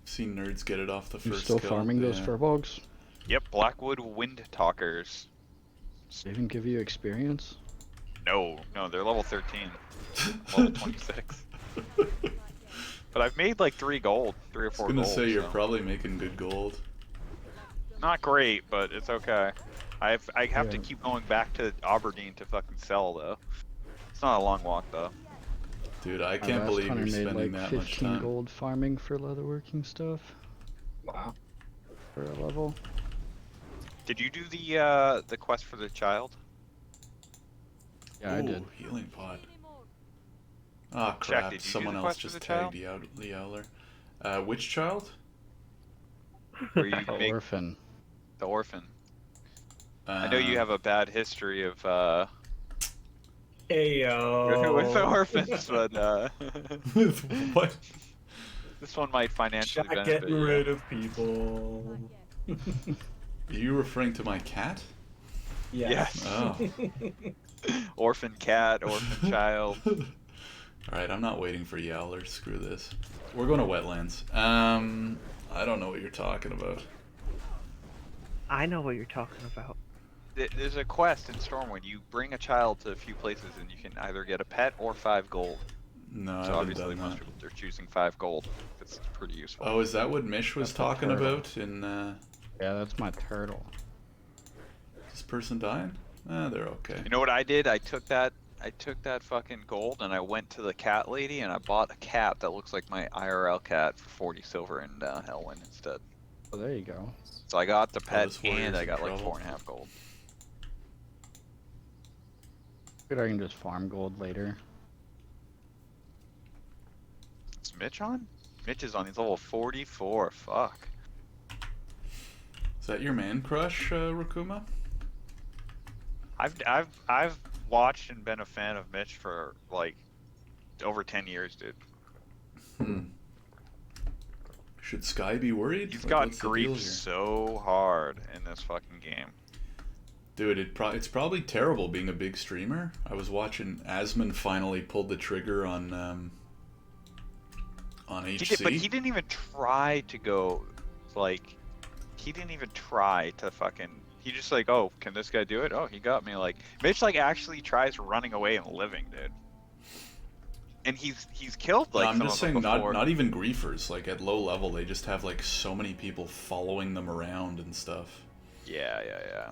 Seen nerds get it off the You first still kill. farming those furbolgs? Yep, Blackwood Wind Talkers. They even give you experience? No, they're level 13. Level 26. But I've made like 3 or 4 gold. I was gonna say you're probably making good gold. Not great, but it's okay. I have to keep going back to Aberdeen to fucking sell though. It's not a long walk though. Dude, I can't believe you're spending that much time. 15 gold farming for leatherworking stuff. Wow. For a level. Did you do the quest for the child? Yeah, I did. Healing pod. Ah, crap. Did you Someone do the else quest for just the child? tagged the Owler. Which child? Where you The make orphan. the orphan. I know you have a bad history of Heyo. with the orphans, but what? this one might financially Jack benefit getting you. rid of people. Are you referring to my cat? Yes. Oh. Orphan cat, orphan child. Alright, I'm not waiting for Yowler. Screw this. We're going to Wetlands. I don't know what you're talking about. I know what you're talking about. There's a quest in Stormwind. You bring a child to a few places and you can either get a pet or 5 gold. No, I So haven't obviously done most that. people are choosing 5 gold. It's pretty useful. Oh, is that what Mish was talking about in Yeah, that's my turtle. this person dying? They're okay. You know what I did? I took that fucking gold and I went to the cat lady and I bought a cat that looks like my IRL cat for 40 silver in Hellwind instead. Oh, there you go. So I got the pet this warrior's and I in got like trouble. 4.5 gold. Good, I can just farm gold later. Is Mitch on? Mitch is on. He's level 44. Fuck. Is that your man crush, Rukuma? I've watched and been a fan of Mitch for like over 10 years, dude. Should Sky be worried? You've Like, got what's the deal grief here? so hard in this fucking game. Dude, it's probably terrible being a big streamer. I was watching Asmon finally pulled the trigger on HC. But he didn't even try to go, like, he didn't even try to fucking, he just like, oh, can this guy do it? Oh, he got me. Like, Mitch like actually tries running away and living, dude. And he's killed like. No, I'm some just of them saying, before. not even griefers. Like at low level, they just have like so many people following them around and stuff. Yeah.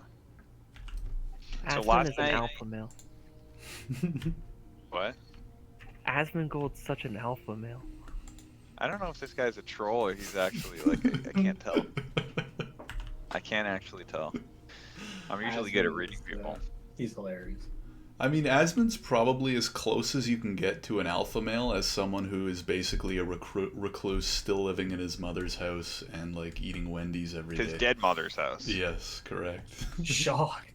So Asmon last is an night- alpha male. What? Asmongold's such an alpha male. I don't know if this guy's a troll or he's actually like, I can't tell. I can't actually tell. I'm usually good at reading people. He's hilarious. I mean, Asmon's probably as close as you can get to an alpha male as someone who is basically a recluse still living in his mother's house and like eating Wendy's every day. His dead mother's house. Yes, correct. Shock.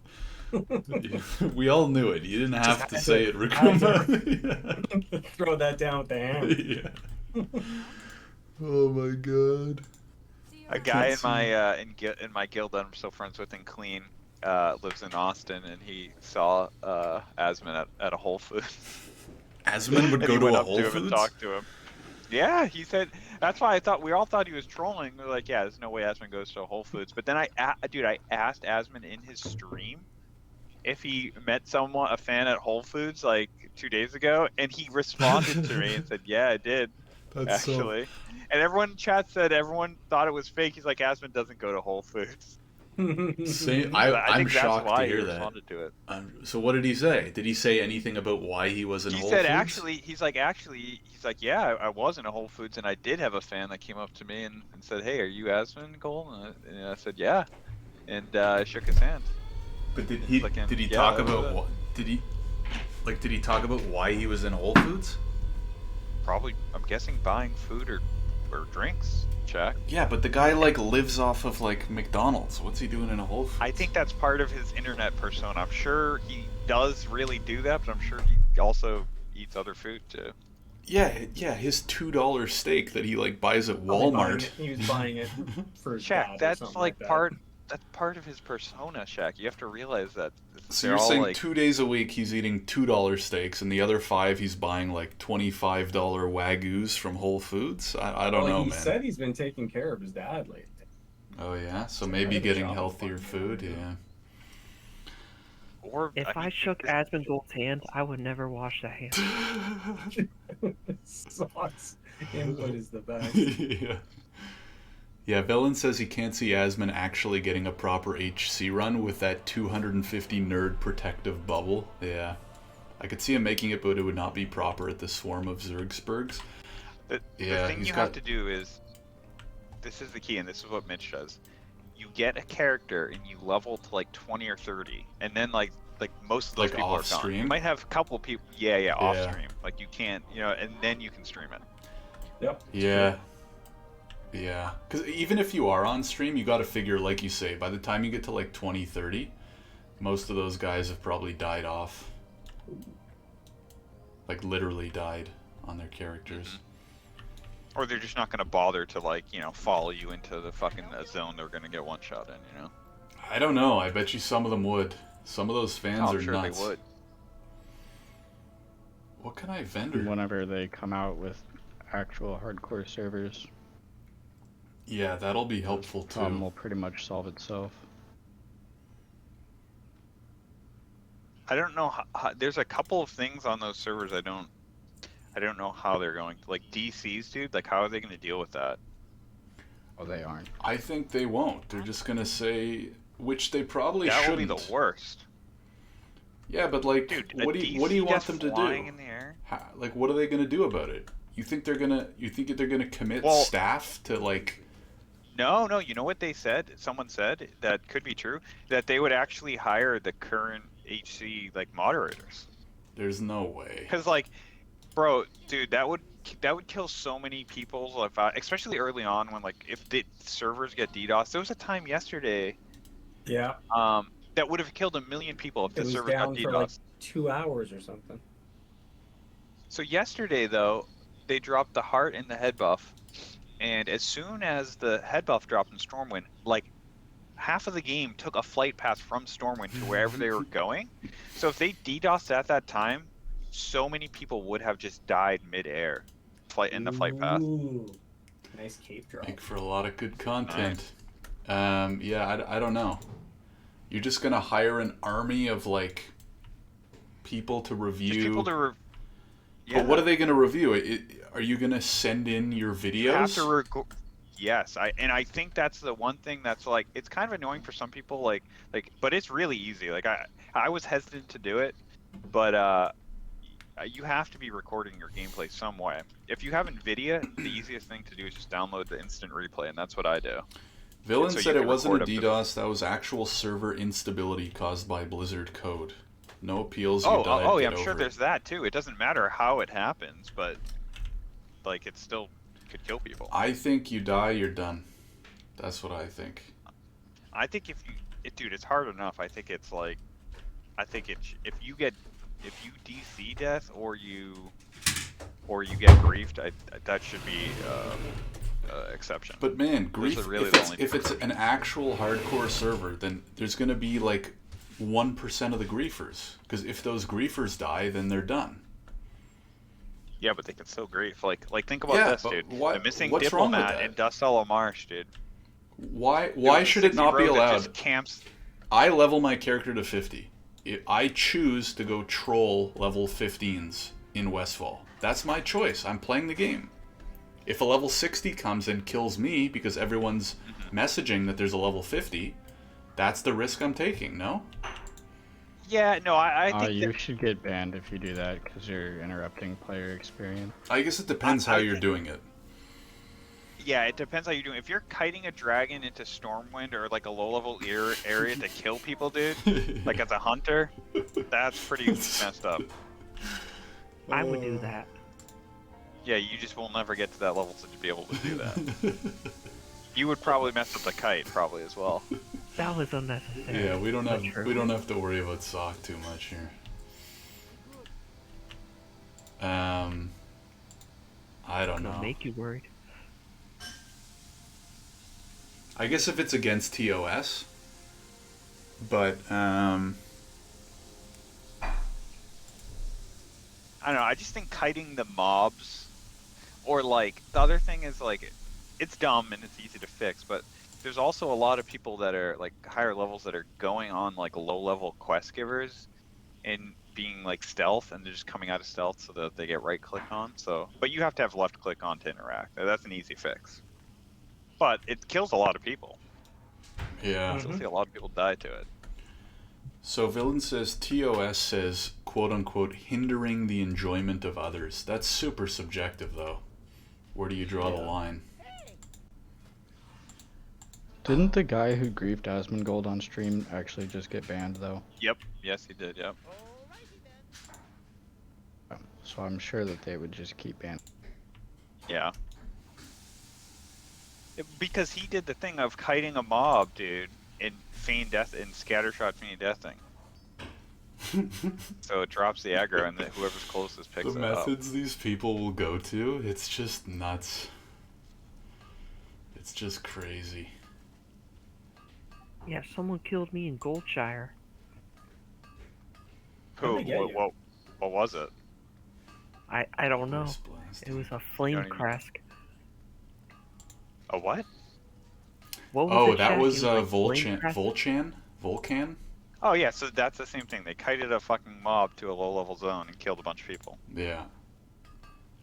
We all knew it. You didn't have to say it, Rukuma. Throw that down with the hand. Yeah. Oh my god. A guy in my in my guild that I'm still friends with in Clean lives in Austin, and he saw Asmon at a Whole Foods. Asmon would And go he to went a up Whole to him Foods? and talked to him. Yeah, he said. That's why we all thought he was trolling. We're like, yeah, there's no way Asmund goes to Whole Foods. But then I asked Asmund in his stream if he met a fan at Whole Foods like 2 days ago, and he responded to me and said, yeah, I did. That's actually. And everyone in chat said everyone thought it was fake. He's like, Asmund doesn't go to Whole Foods. I'm shocked to hear that. To it. So what did he say? Did he say anything about why he was in Whole Foods? He said he's like, yeah, I was in a Whole Foods, and I did have a fan that came up to me and said, hey, are you Asmund Cole? And I said, yeah, and I shook his hand. But did he talk about what? Did he talk about why he was in Whole Foods? Probably, I'm guessing buying food or drinks. Check. Yeah, but the guy lives off of McDonald's. What's he doing in a Whole Foods? I think that's part of his internet persona. I'm sure he does really do that, but I'm sure he also eats other food too. Yeah, his $2 steak that he buys at Walmart. He was buying it for his Shaq, dad that's or something part. That's part of his persona, Shaq. You have to realize that. So you're saying 2 days a week he's eating $2 steaks, and the other 5 he's buying $25 Wagyus from Whole Foods? I don't know, man. He said he's been taking care of his dad lately. Oh yeah, so maybe getting healthier food, yeah. Or if I shook Asmund Gold's hand, I would never wash that hand. Sauce input is the best. Yeah. Yeah, Villain says he can't see Asmund actually getting a proper HC run with that 250 nerd protective bubble. Yeah. I could see him making it, but it would not be proper at the swarm of Zergsburgs. The thing you have to do is, this is the key, and this is what Mitch does. You get a character and you level to 20 or 30, and then most of those people are gone. You might have a couple of people, off stream. You can't, and then you can stream it. Yep. Yeah. Yeah, because even if you are on stream, you got to figure, like you say, by the time you get to 20, 30, most of those guys have probably died off. Literally died on their characters. Mm-hmm. Or they're just not going to bother to, follow you into the fucking zone they're going to get one shot in, I don't know. I bet you some of them would. Some of those fans are sure nuts. They would. What can I vendor? Whenever they come out with actual hardcore servers. Yeah, that'll be helpful too. The problem will pretty much solve itself. I don't know how, there's a couple of things on those servers I don't know how they're going. DCs, dude. How are they going to deal with that? Oh, they aren't. I think they won't. They're just going to say, which they probably shouldn't. That will be the worst. Yeah, but dude, what do you want them to do? In the air? What are they going to do about it? You think they're gonna commit staff to No, you know what they said? Someone said that could be true, that they would actually hire the current HC moderators. There's no way. Because bro, dude, that would kill so many people, especially early on when if the servers get DDoS. There was a time yesterday. Yeah. That would have killed 1 million people if the servers got DDoS. For 2 hours or something. So yesterday though, they dropped the heart and the head buff. And as soon as the head buff dropped in Stormwind, half of the game took a flight path from Stormwind to wherever they were going. So if they DDoSed at that time, so many people would have just died mid-air in the flight path. Ooh, nice cape drop. Make for a lot of good content. Nice. Yeah, I don't know. You're just going to hire an army of, people to review... Just people yeah. But what are they going to review? Are you going to send in your videos? You have to yes, I think that's the one thing that's it's kind of annoying for some people, but it's really easy. I was hesitant to do it, but you have to be recording your gameplay some way. If you have NVIDIA, the easiest thing to do is just download the instant replay, and that's what I do. Villain said it wasn't a DDoS, that was actual server instability caused by Blizzard code. No appeals. Yeah, I'm sure there's that too. It doesn't matter how it happens, but it still could kill people. I think you die, you're done. That's what I think. I think dude, it's hard enough. I think it's if you DC death or you get griefed, that should be exception. But man, grief. Really if it's an actual hardcore server, then there's gonna be 1% of the griefers, because if those griefers die, then they're done. Yeah, but they can still grief. Like think about this, dude. Why, The missing what's wrong with diplomat that? in Dust Hollow Marsh, dude. Why should it not be allowed? Just camps. I level my character to 50. I choose to go troll level 15s in Westfall. That's my choice. I'm playing the game. If a level 60 comes and kills me because everyone's messaging that there's a level 50, that's the risk I'm taking, no? Yeah, no, I think you should get banned if you do that because you're interrupting player experience. I guess it depends how you're doing it. Yeah, it depends how you're doing. If you're kiting a dragon into Stormwind or like a low-level area to kill people, dude, like as a hunter, that's pretty messed up. I would do that. Yeah, you just will never get to that level to be able to do that. You would probably mess up the kite, probably as well. That was unnecessary. Yeah, we don't have to worry about sock too much here. I don't know. Make you worried. I guess if it's against TOS, but I don't know. I just think kiting the mobs, or like the other thing is like, it's dumb and it's easy to fix, but there's also a lot of people that are like higher levels that are going on like low-level quest givers and being like stealth, and they're just coming out of stealth so that they get right-click on. So, but you have to have left-click on to interact. That's an easy fix. But it kills a lot of people. yeah. I still see a lot of people die to it. So Villain says TOS says quote unquote hindering the enjoyment of others. That's super subjective though. Where do you draw the line? Didn't the guy who griefed Asmongold on stream actually just get banned though? Yep. Yes, he did. Yep. So I'm sure that they would just keep banning. Yeah. Because he did the thing of kiting a mob, dude, and feign death and scattershot feign deathing. So it drops the aggro, and whoever's closest picks The it up. methods these people will go to, it's just nuts. It's just crazy. Yeah, someone killed me in Goldshire. Who? What was it? I don't know. Force blast. It was a flame crask. A what? What was Oh, it, that Shaq? was It flame Volcan? crask? Volcan? Oh yeah, so that's the same thing. They kited a fucking mob to a low-level zone and killed a bunch of people. Yeah.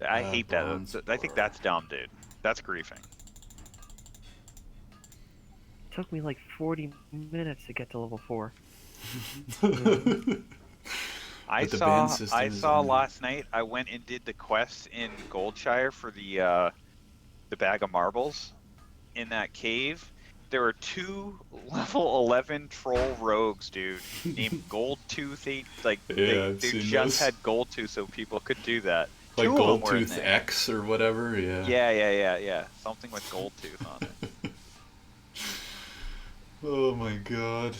I hate that. I think that's dumb, dude. That's griefing. Took me like 40 minutes to get to level 4. I saw last night. I went and did the quest in Goldshire for the bag of marbles in that cave. There were 2 level 11 troll rogues, dude, named Goldtooth. They just had Goldtooth, so people could do that. Like 2 of them were in Goldtooth there. X or whatever, yeah. Yeah. Something with Goldtooth on it. Oh my god.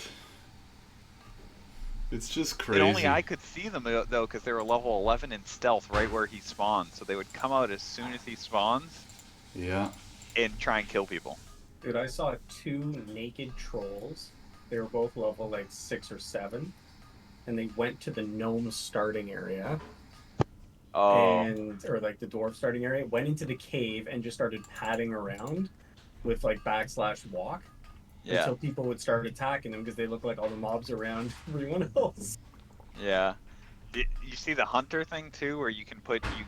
It's just crazy. And only I could see them though, because they were level 11 in stealth, right where he spawned. So they would come out as soon as he spawns. Yeah. And try and kill people. Dude, I saw 2 naked trolls. They were both level like 6 or 7, and they went to the gnome starting area. Or like the dwarf starting area. Went into the cave and just started padding around with like /walk. Yeah. Until people would start attacking them because they look like all the mobs around everyone else. Yeah. You see the hunter thing too, where you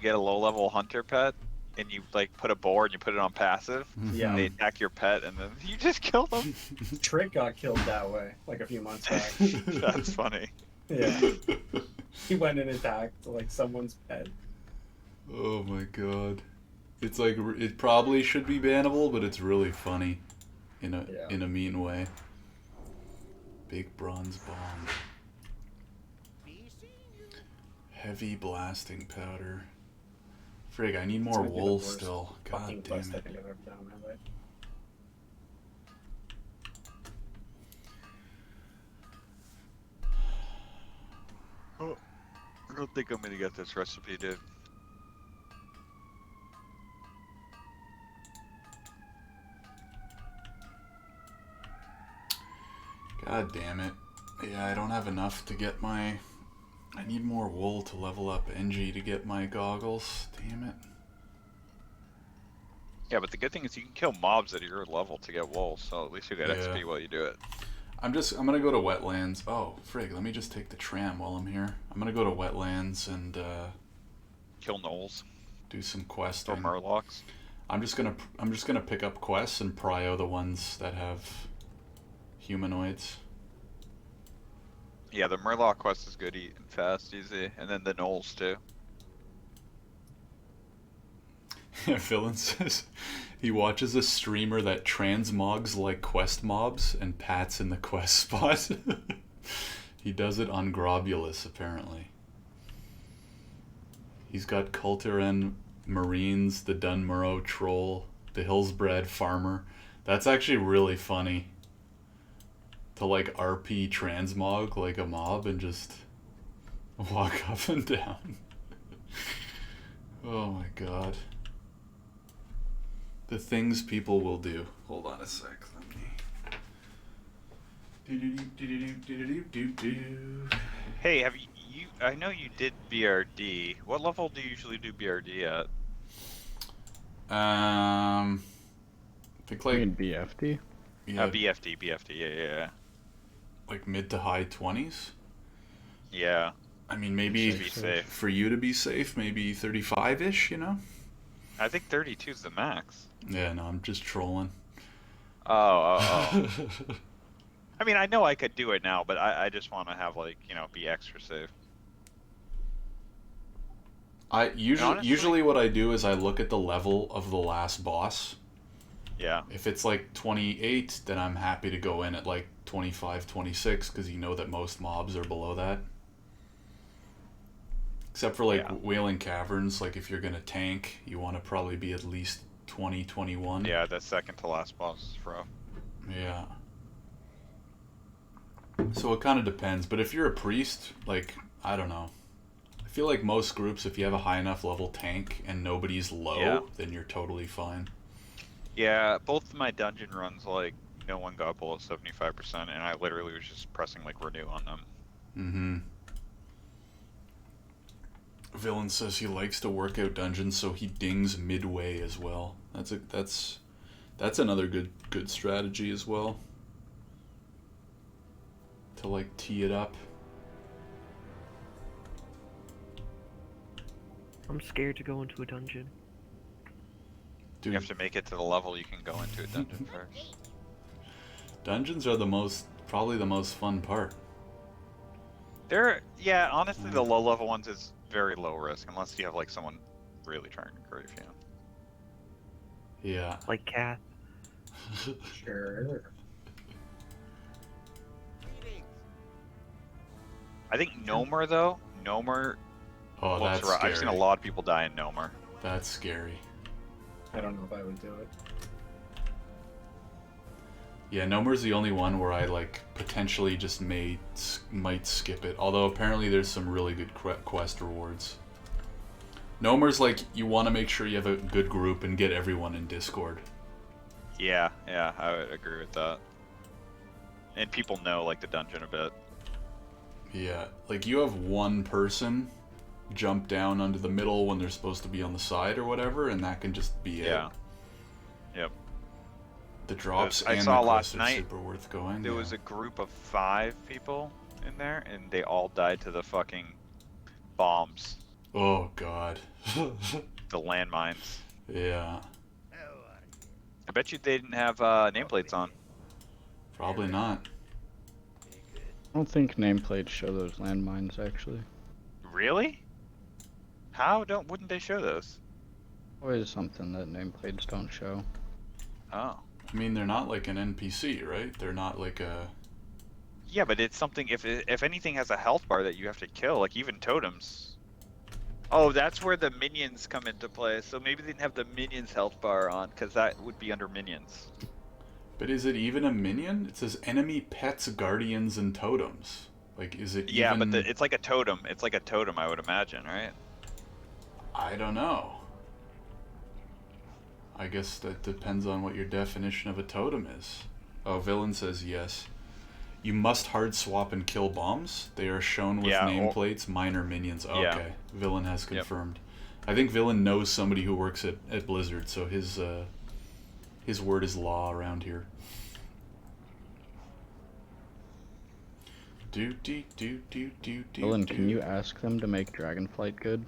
get a low-level hunter pet, and you like put a boar and you put it on passive. Yeah. And they attack your pet, and then you just kill them. Trick got killed that way like a few months back. That's funny. Yeah. He went and attacked like someone's pet. Oh my god. It's like, it probably should be bannable, but it's really funny. In a mean way. Big bronze bomb. Heavy blasting powder. Frig, I need more wool still. God damn it. Oh, I don't think I'm gonna get this recipe, dude. God damn it. Yeah, I don't have enough to get my I need more wool to level up NG to get my goggles. Damn it. Yeah, but the good thing is you can kill mobs at your level to get wool, so at least you get XP while you do it. I'm gonna go to Wetlands. Oh, frig, let me just take the tram while I'm here. I'm gonna go to Wetlands and kill gnolls. Do some questing. Or murlocs. I'm just gonna pick up quests and prio the ones that have humanoids. Yeah, the murloc quest is good, and fast, easy, and then the gnolls too. Villain says he watches a streamer that transmogs like quest mobs and pats in the quest spot. He does it on Grobulus, apparently. He's got Culteran Marines, the Dunmurrow Troll, the Hillsbred Farmer. That's actually really funny. To like RP transmog like a mob and just walk up and down. Oh my god. The things people will do. Hold on a sec. Let me. Hey, have you? I know you did BRD. What level do you usually do BRD at? I think like. You mean BFD? Yeah. BFD. Yeah. Like mid to high 20s. Yeah. I mean, maybe safe. For you to be safe, maybe 35-ish. You know. I think 32 is the max. Yeah, no, I'm just trolling. Oh. I mean, I know I could do it now, but I just want to have, like, you know, be extra safe. I usually what I do is I look at the level of the last boss. Yeah. If it's like 28, then I'm happy to go in at like 25, 26, because you know that most mobs are below that. Except for like Wailing Caverns, like if you're gonna tank, you want to probably be at least 20, 21. Yeah, the second to last boss is rough. Yeah. So it kind of depends, but if you're a priest, like, I don't know. I feel like most groups, if you have a high enough level tank and nobody's low, then you're totally fine. Yeah, both of my dungeon runs, like, no one got below 75%, and I literally was just pressing, like, renew on them. Mm-hmm. Villain says he likes to work out dungeons, so he dings midway as well. That's another good strategy as well. To like tee it up. I'm scared to go into a dungeon. Dude. You have to make it to the level you can go into a dungeon first. Dungeons are probably the most fun part. Honestly, the low level ones is very low risk, unless you have like someone really trying to grief you. Yeah. Like Cat. Sure. I think Nomer though. Oh, that's scary. I've seen a lot of people die in Nomer. That's scary. I don't know if I would do it. Yeah, Nomer's the only one where I like potentially just might skip it. Although apparently there's some really good quest rewards. Nomer's like you want to make sure you have a good group and get everyone in Discord. Yeah, I would agree with that. And people know like the dungeon a bit. Yeah, like you have one person jump down onto the middle when they're supposed to be on the side or whatever, and that can just be it. Yep. The drops I and saw the quests last are night, super worth going. There was a group of 5 people in there, and they all died to the fucking bombs. Oh god. The landmines. Yeah. I bet you they didn't have nameplates on. Probably not. I don't think nameplates show those landmines, actually. Really? How wouldn't they show those? Always something that nameplates don't show. Oh. I mean, they're not like an NPC, right? They're not like a... Yeah, but it's something, if anything has a health bar that you have to kill, like even totems. Oh, that's where the minions come into play, so maybe they didn't have the minions health bar on, because that would be under minions. But is it even a minion? It says enemy, pets, guardians, and totems. Like, is it Yeah, even... but it's like a totem. It's like a totem, I would imagine, right? I don't know. I guess that depends on what your definition of a totem is. Oh, Villain says yes. You must hard swap and kill bombs. They are shown with nameplates, minor minions. Okay, Yeah. Villain has confirmed. I think Villain knows somebody who works at Blizzard, so his word is law around here. Villain, can you ask them to make Dragonflight good?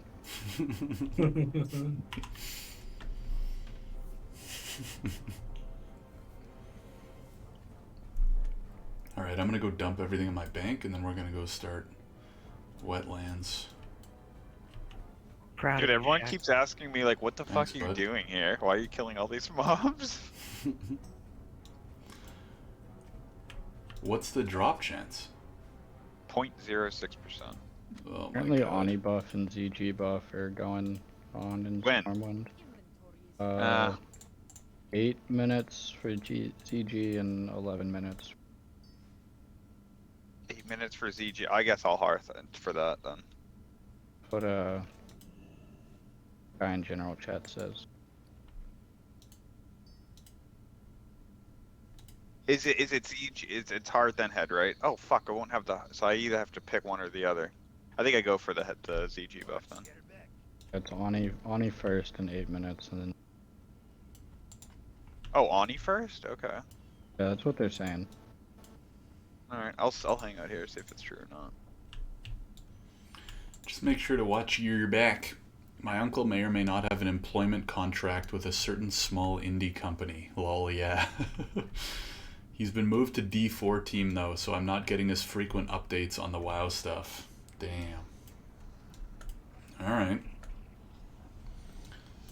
Alright, I'm gonna go dump everything in my bank, and then we're gonna go start Wetlands. Dude, everyone keeps asking me, like, what the fuck are you doing here? Why are you killing all these mobs? What's the drop chance? 0.06%. Oh Apparently Oni buff and ZG buff are going on in Stormwind. 8 minutes for ZG and 11 minutes. 8 minutes for ZG. I guess I'll hearth for that then. What guy in general chat says. Is it ZG? It's hearth then head, right? Oh fuck! I won't have the. So I either have to pick one or the other. I think I go for the ZG buff then. It's Oni first in 8 minutes, and then. Oh, Oni first? Okay. Yeah, that's what they're saying. All right, I'll hang out here, see if it's true or not. Just make sure to watch your back. My uncle may or may not have an employment contract with a certain small indie company. Lol, yeah. He's been moved to D4 team though, so I'm not getting as frequent updates on the WoW stuff. Damn. Alright.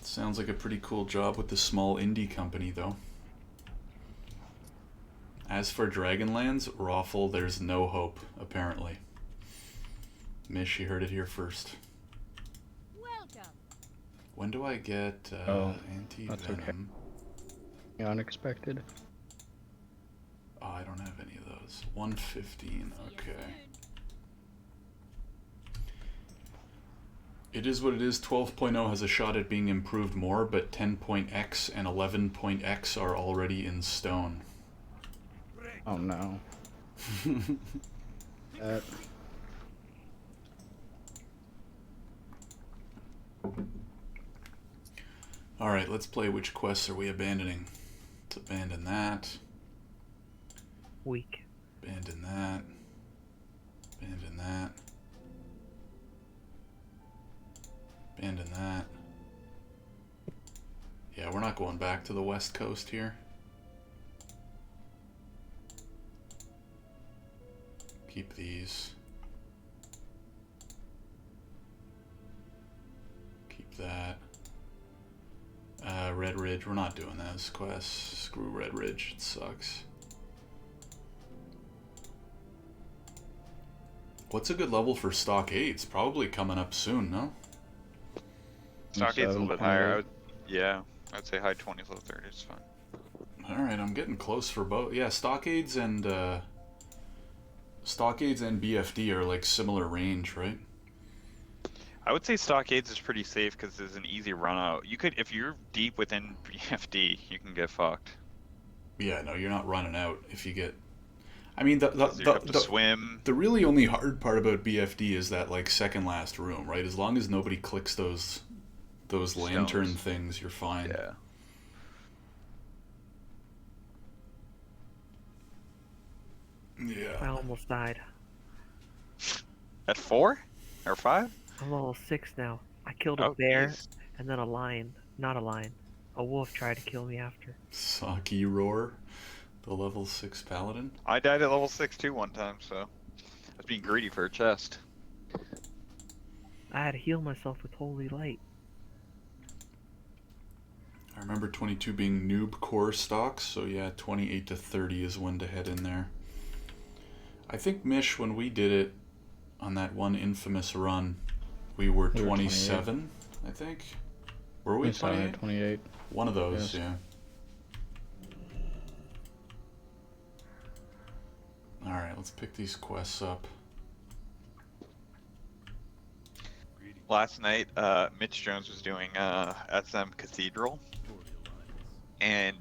Sounds like a pretty cool job with the small indie company though. As for Dragonlands, Raffle, there's no hope, apparently. Mish, you heard it here first. Welcome. When do I get anti-venom? Okay. Unexpected. Oh, I don't have any of those. 115, okay. It is what it is. 12.0 has a shot at being improved more, but 10.x and 11.x are already in stone. Oh no. Alright, let's play which quests are we abandoning. Let's abandon that. Weak. Abandon that. Abandon that. Abandon that. Yeah, we're not going back to the west coast here. Keep these. Keep that. Redridge, we're not doing those quests. Screw Redridge, it sucks. What's a good level for Stockades? Probably coming up soon, no? Stockade's a little bit higher. I'd say high 20s, low 30s is fine. Alright, I'm getting close for both. Yeah, Stockades and BFD are like similar range, right? I would say Stockades is pretty safe because there's an easy run out. You could, if you're deep within BFD, you can get fucked. Yeah, no, you're not running out if you get... I mean, swim. The really only hard part about BFD is that like second last room, right? As long as nobody clicks those lantern things, you're fine. Yeah. Yeah. I almost died. At 4 or 5? I'm level 6 now. I killed a bear and then a lion. Not a lion. A wolf tried to kill me after. Saki Roar, the level 6 paladin. I died at level 6 too one time, so I was being greedy for a chest. I had to heal myself with holy light. I remember 22 being noob core stocks, so yeah, 28 to 30 is when to head in there. I think, Mish, when we did it on that one infamous run, we were 27, I think. Were we 28? 28. One of those, yes. Yeah. Alright, let's pick these quests up. Last night, Mitch Jones was doing SM Cathedral, and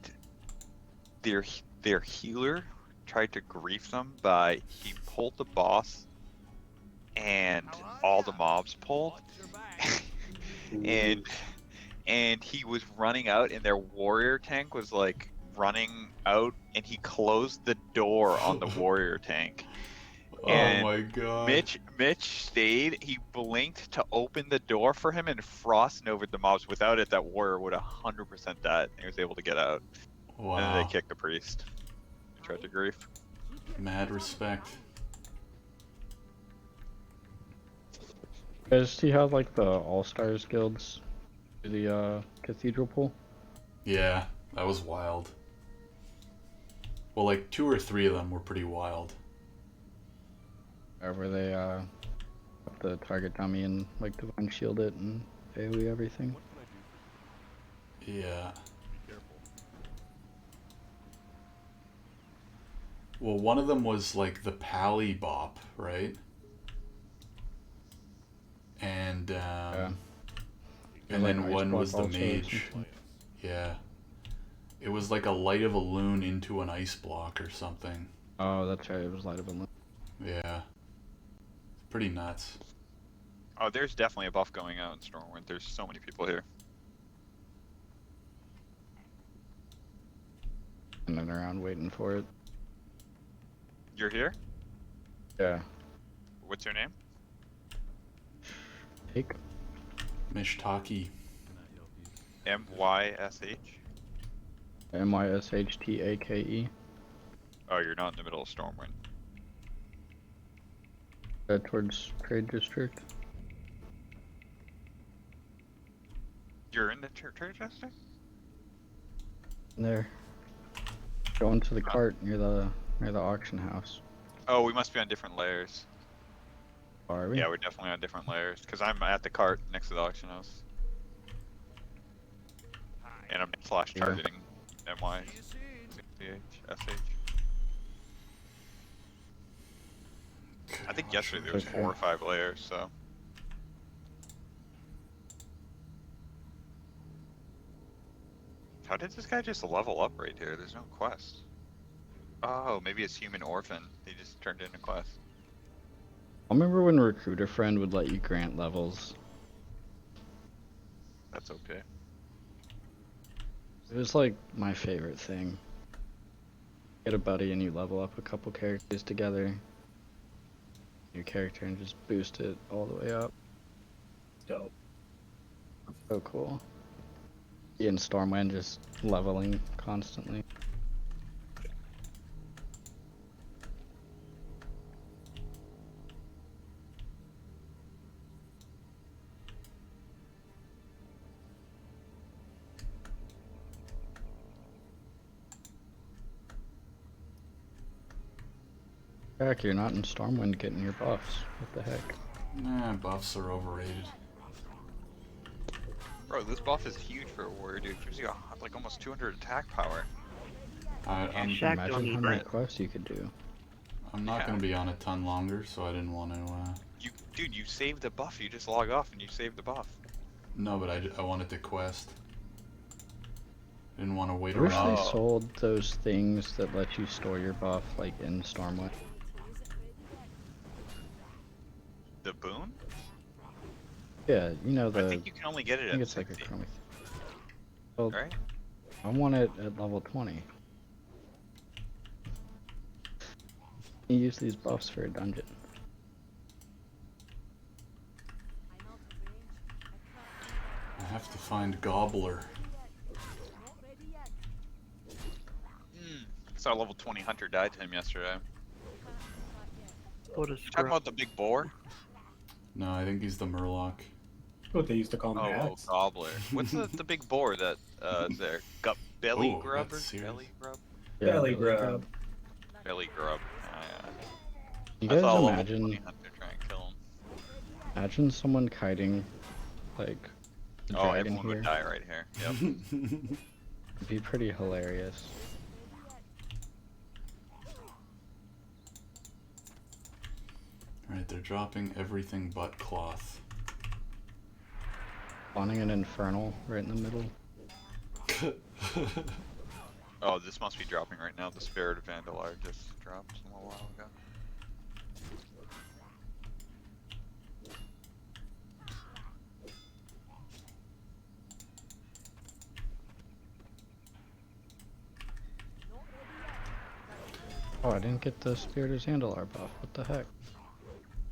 their healer tried to grief them by he pulled the boss and all the mobs pulled. and he was running out and their warrior tank was like running out and he closed the door on the warrior tank. And oh my god. Mitch stayed, he blinked to open the door for him and frost over the mobs. Without it, that warrior would 100% died. He was able to get out. Wow. And then they kicked the priest. They tried to grief. Mad respect. Does he have like the All-Stars guilds to the cathedral pool? Yeah, that was wild. Well, like 2 or 3 of them were pretty wild. Where they put the target dummy and like divine shield it and AoE everything. Yeah. Well, one of them was like the Pally Bop, right? And Yeah. and like then one Ice was the Block also or mage. something. Yeah. It was like a light of a loon into an ice block or something. Oh, that's right. It was light of a moon. Yeah. Pretty nuts. Oh, there's definitely a buff going out in Stormwind. There's so many people here. And then around waiting for it. You're here? Yeah. What's your name? Take. Mishtaki. M-Y-S-H? MYSHTAKE. Oh, you're not in the middle of Stormwind. Towards Trade District. You're in the trade district? There. Going to the cart near the auction house. Oh, we must be on different layers. Are we? Yeah, we're definitely on different layers. Because I'm at the cart next to the auction house. And I'm flash Yeah. targeting M-Y-S-H. I think yesterday there was Okay. 4 or 5 layers, so. How did this guy just level up right here? There's no quest. Oh, maybe it's human orphan. He just turned in a quest. I remember when Recruiter Friend would let you grant levels. That's okay. It was like my favorite thing. Get a buddy and you level up a couple characters together. Your character and just boost it all the way up. Dope. So cool. In Stormwind just leveling constantly. Jack, you're not in Stormwind getting your buffs. What the heck? Nah, buffs are overrated. Bro, this buff is huge for a warrior, dude. It gives you like almost 200 attack power. I'm Shaq don't Imagine need how many that. quests you could do. not Yeah. gonna be on a ton longer, so I didn't want to. Dude, you saved the buff. You just log off and you save the buff. No, but I wanted to quest. Didn't want to wait I wish around. they sold those things that let you store your buff like in Stormwind. The boon? Yeah, you know I the. think you can only get it I think at it's like a 60, chromie. Well, right? I want it at level 20. You use these buffs for a dungeon. I have to find Gobbler. Saw level 20 hunter died to him yesterday. What a You talking scrub. about the big boar? No, I think he's the Murloc. What they used to call Oh, mats. gobbler. What's the big boar that is there? Belly Oh, grub or that's serious. belly grub? Yeah, Belly but, grub. Belly grub. You I guys saw a level imagine 20 hunter try and kill him. imagine someone kiting like a Oh, dragon everyone here? would die right here. Yep. It'd be pretty hilarious. Alright, they're dropping everything but cloth. Spawning an infernal right in the middle. Oh, this must be dropping right now. The Spirit of Vandalar just dropped a little while ago. Oh, I didn't get the Spirit of Zandalar buff. What the heck?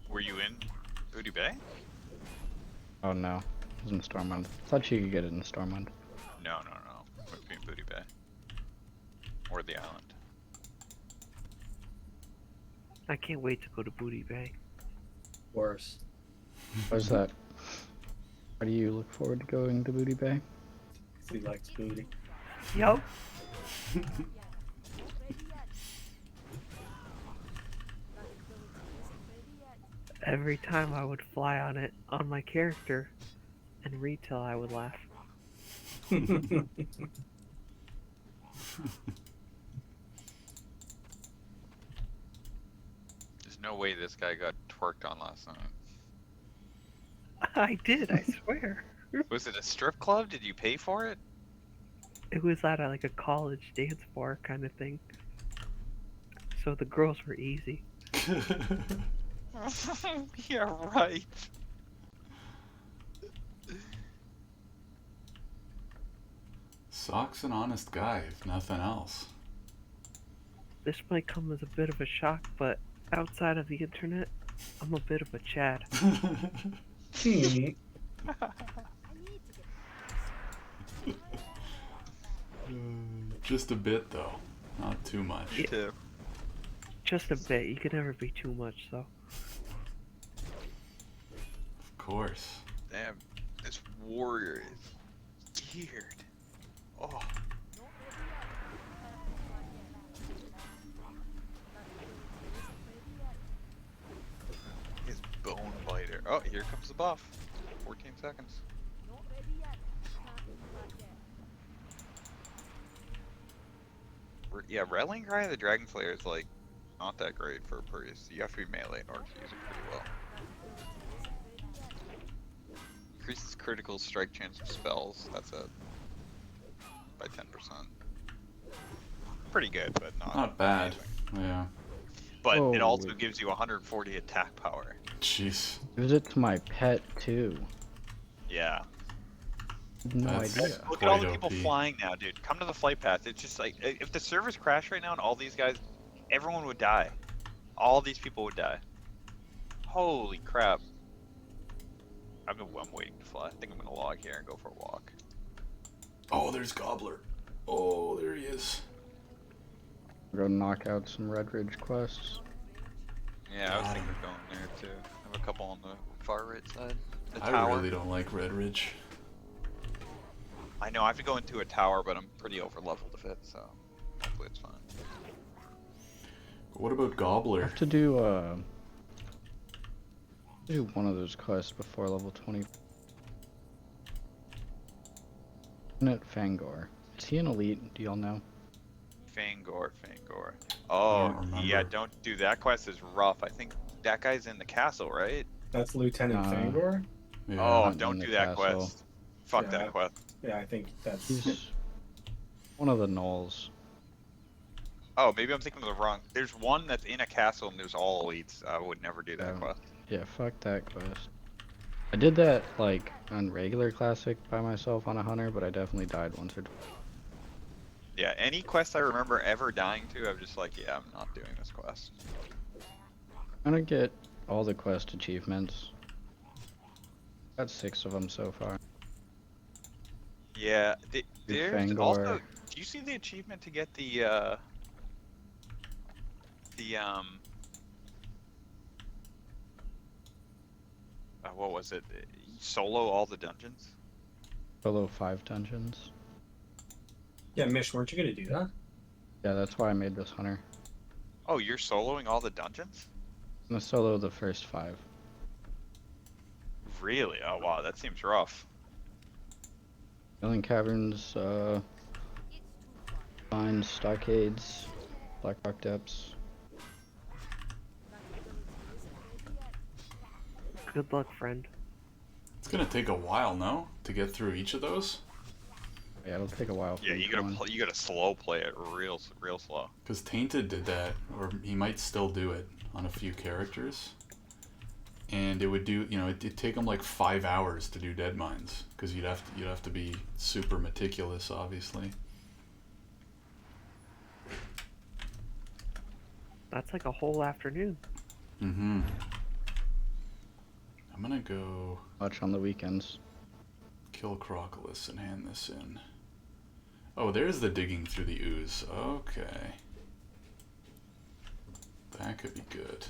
Were you in Booty Bay? Oh no, it was in Stormwind. Thought you could get it in Stormwind. No. Would be in Booty Bay. Or the island. I can't wait to go to Booty Bay. Worse. What's that? Why do you look forward to going to Booty Bay? He likes booty. Yo. Every time I would fly on it on my character and retail, I would laugh. There's no way this guy got twerked on last night. I did, I swear. Was it a strip club? Did you pay for it? It was at like a college dance bar kind of thing. So the girls were easy. Yeah, right. Sock's an honest guy, if nothing else. This might come as a bit of a shock, but outside of the internet, I'm a bit of a Chad. Just a bit, though. Not too much. Me too. Just a bit. You can never be too much, though. Of course. Damn, this warrior is geared. Oh. His bone biter. Oh, here comes the buff. 14 seconds. Yeah, Rattling Cry of the Dragon Slayer is like not that great for a priest. You have to be melee in order to use it pretty well. Increases critical strike chance of spells. That's it. By 10%. Pretty good, but not bad. Amazing. Yeah. But it also gives you 140 attack power. Jeez. Gives it to my pet too. Yeah. No That's idea. Look at all the quite people OP. flying now, dude. Come to the flight path. It's just like, if the servers crashed right now and all these guys, everyone would die. All these people would die. Holy crap. I'm waiting to fly. I think I'm gonna log here and go for a walk. Oh, there's Gobbler. Oh, there he is. Go knock out some Redridge quests. Yeah, I was thinking of going there too. I have a couple on the far right side. The I tower. really don't like Redridge. I know, I have to go into a tower, but I'm pretty over leveled to fit, so hopefully it's fine. What about I Gobbler? have to do one of those quests before level 20. Fangor. Is he an elite? Do y'all know? Fangor. Oh, yeah, remember. don't do that quest. Is rough. I think that guy's in the castle, right? That's Lieutenant Fangor? Yeah. Oh, not don't in do the that castle. quest. Fuck Yeah. that quest. Yeah, I think that's... He's one of the gnolls. Oh, maybe I'm thinking of the wrong. There's one that's in a castle and there's all elites. I would never do that quest. Yeah, fuck that quest. I did that, like, on regular classic by myself on a hunter, but I definitely died once or twice. Yeah, any quest I remember ever dying to, I'm just like, yeah, I'm not doing this quest. I'm gonna get all the quest achievements. Got 6 of them so far. Yeah, there's Fangor. also. Do you see the achievement to get the what was it? Solo all the dungeons? Solo 5 dungeons. Yeah, Mish, weren't you gonna do that? Yeah, that's why I made this hunter. Oh, you're soloing all the dungeons? I'm gonna solo the first 5. Really? Oh wow, that seems rough. Alien Caverns, Mines, Stockades, Black Rock Depths. Good luck, friend. It's gonna take a while, no? To get through each of those? Yeah, it'll take a while. Yeah, you gotta slow play it real slow. Because Tainted did that, or he might still do it on a few characters. And it would do, it'd take him like 5 hours to do Dead Mines, because you'd have to be super meticulous, obviously. That's like a whole afternoon. Mm-hmm. I'm gonna go Much on the weekends. kill Crocolus and hand this in. Oh, there's the digging through the ooze. Okay. That could be good.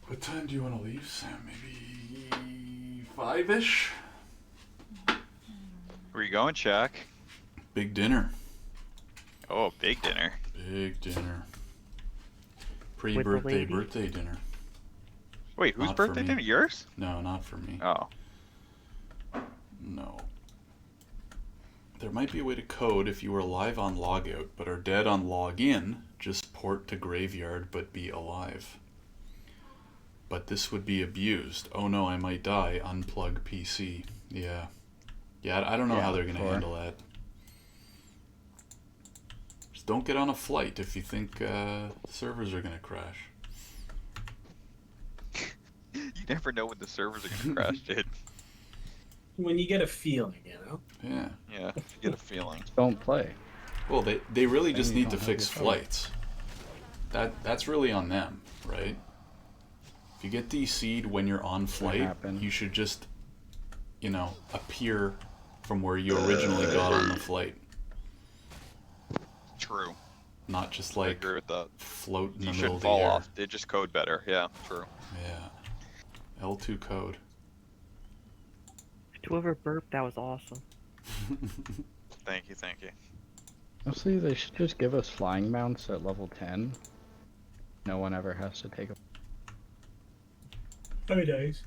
What time do you want to leave, Sam? Maybe 5-ish? Where you going, Shaq? Big dinner. Oh, big dinner. Big dinner. With the Birthday dinner. Wait, whose Not for birthday me. dinner? Yours? No, not for me. Oh. No. There might be a way to code if you were alive on logout, but are dead on login, just port to graveyard but be alive. But this would be abused. Oh no, I might die. Unplug PC. Yeah. Yeah, I don't know how they're going to handle that. Just don't get on a flight if you think servers are going to crash. You never know when the servers are gonna crash, dude. When you get a feeling, Yeah. Yeah, you get a feeling. Don't play. Well, they really Then just you need don't to have fix your phone. flights. That's really on them, right? If you get DC'd when you're on flight, happen. you should just, appear from where you originally got on the flight. True. Not just I like agree with that. float in You the middle should of the fall air. off. They just code better. Yeah, true. Yeah. L2 code. Whoever burped, that was awesome. Thank you. Honestly, they should just give us flying mounts at level 10. No one ever has to take a... Very nice.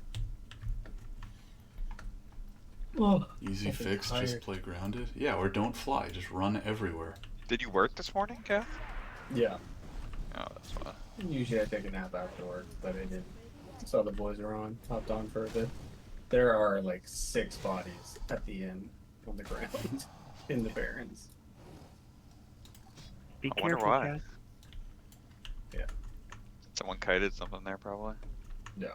Oh, Easy fucking fix, just tired. play grounded. Yeah, or don't fly, just run everywhere. Did you work this morning, Kath? Yeah. Oh, that's why. Usually I take a nap after work, but I didn't. Saw the boys are on. Hopped on for a bit. There are like 6 bodies at the inn on the ground in the Barrens. Be I wonder careful, why. guys. Yeah. Someone kited something there, probably. Yeah.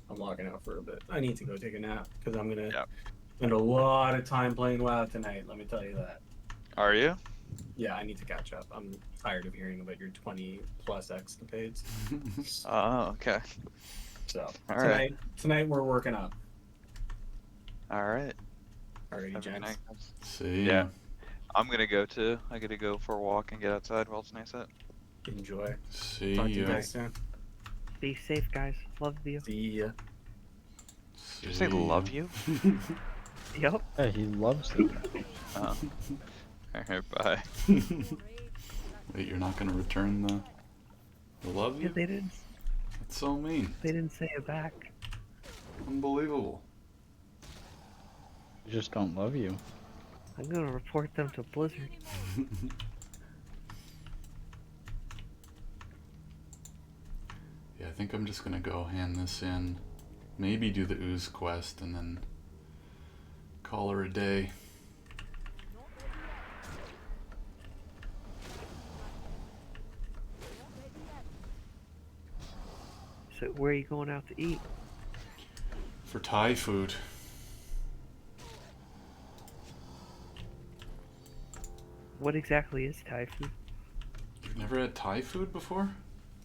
I'm logging out for a bit. I need to go take a nap because I'm gonna Yep. spend a lot of time playing WoW tonight. Let me tell you that. Are you? Yeah, I need to catch up. I'm tired of hearing about your 20 plus escapades. Oh, okay. So All right. tonight we're working up. All right. Alrighty, Have a good gents. night. See Yeah. ya. I'm gonna go too. I gotta go for a walk and get outside while it's nice out. Enjoy. See Talk to you ya. guys soon. Be safe, guys. Love you. See ya. Did you say love you? Yep. Yeah, he loves it. Oh. Alright, bye. Wait, you're not gonna return the love Yeah, you? they didn't. That's so mean. They didn't say it back. Unbelievable. They just don't love you. I'm gonna report them to Blizzard. Yeah, I think I'm just gonna go hand this in. Maybe do the ooze quest and then call her a day. So where are you going out to eat? For Thai food. What exactly is Thai food? You've never had Thai food before?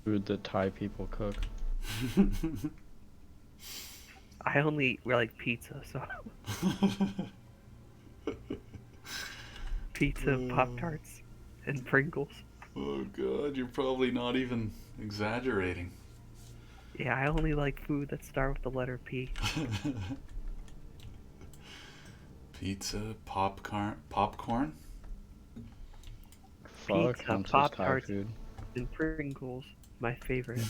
Food that Thai people cook. I only like pizza, so pizza, Pop Tarts, and Pringles. Oh god, you're probably not even exaggerating. Yeah, I only like food that start with the letter P. Pizza, popcorn? Fuck, Pizza, counts as Thai Pop-Tarts. food. And Pringles, my favorite.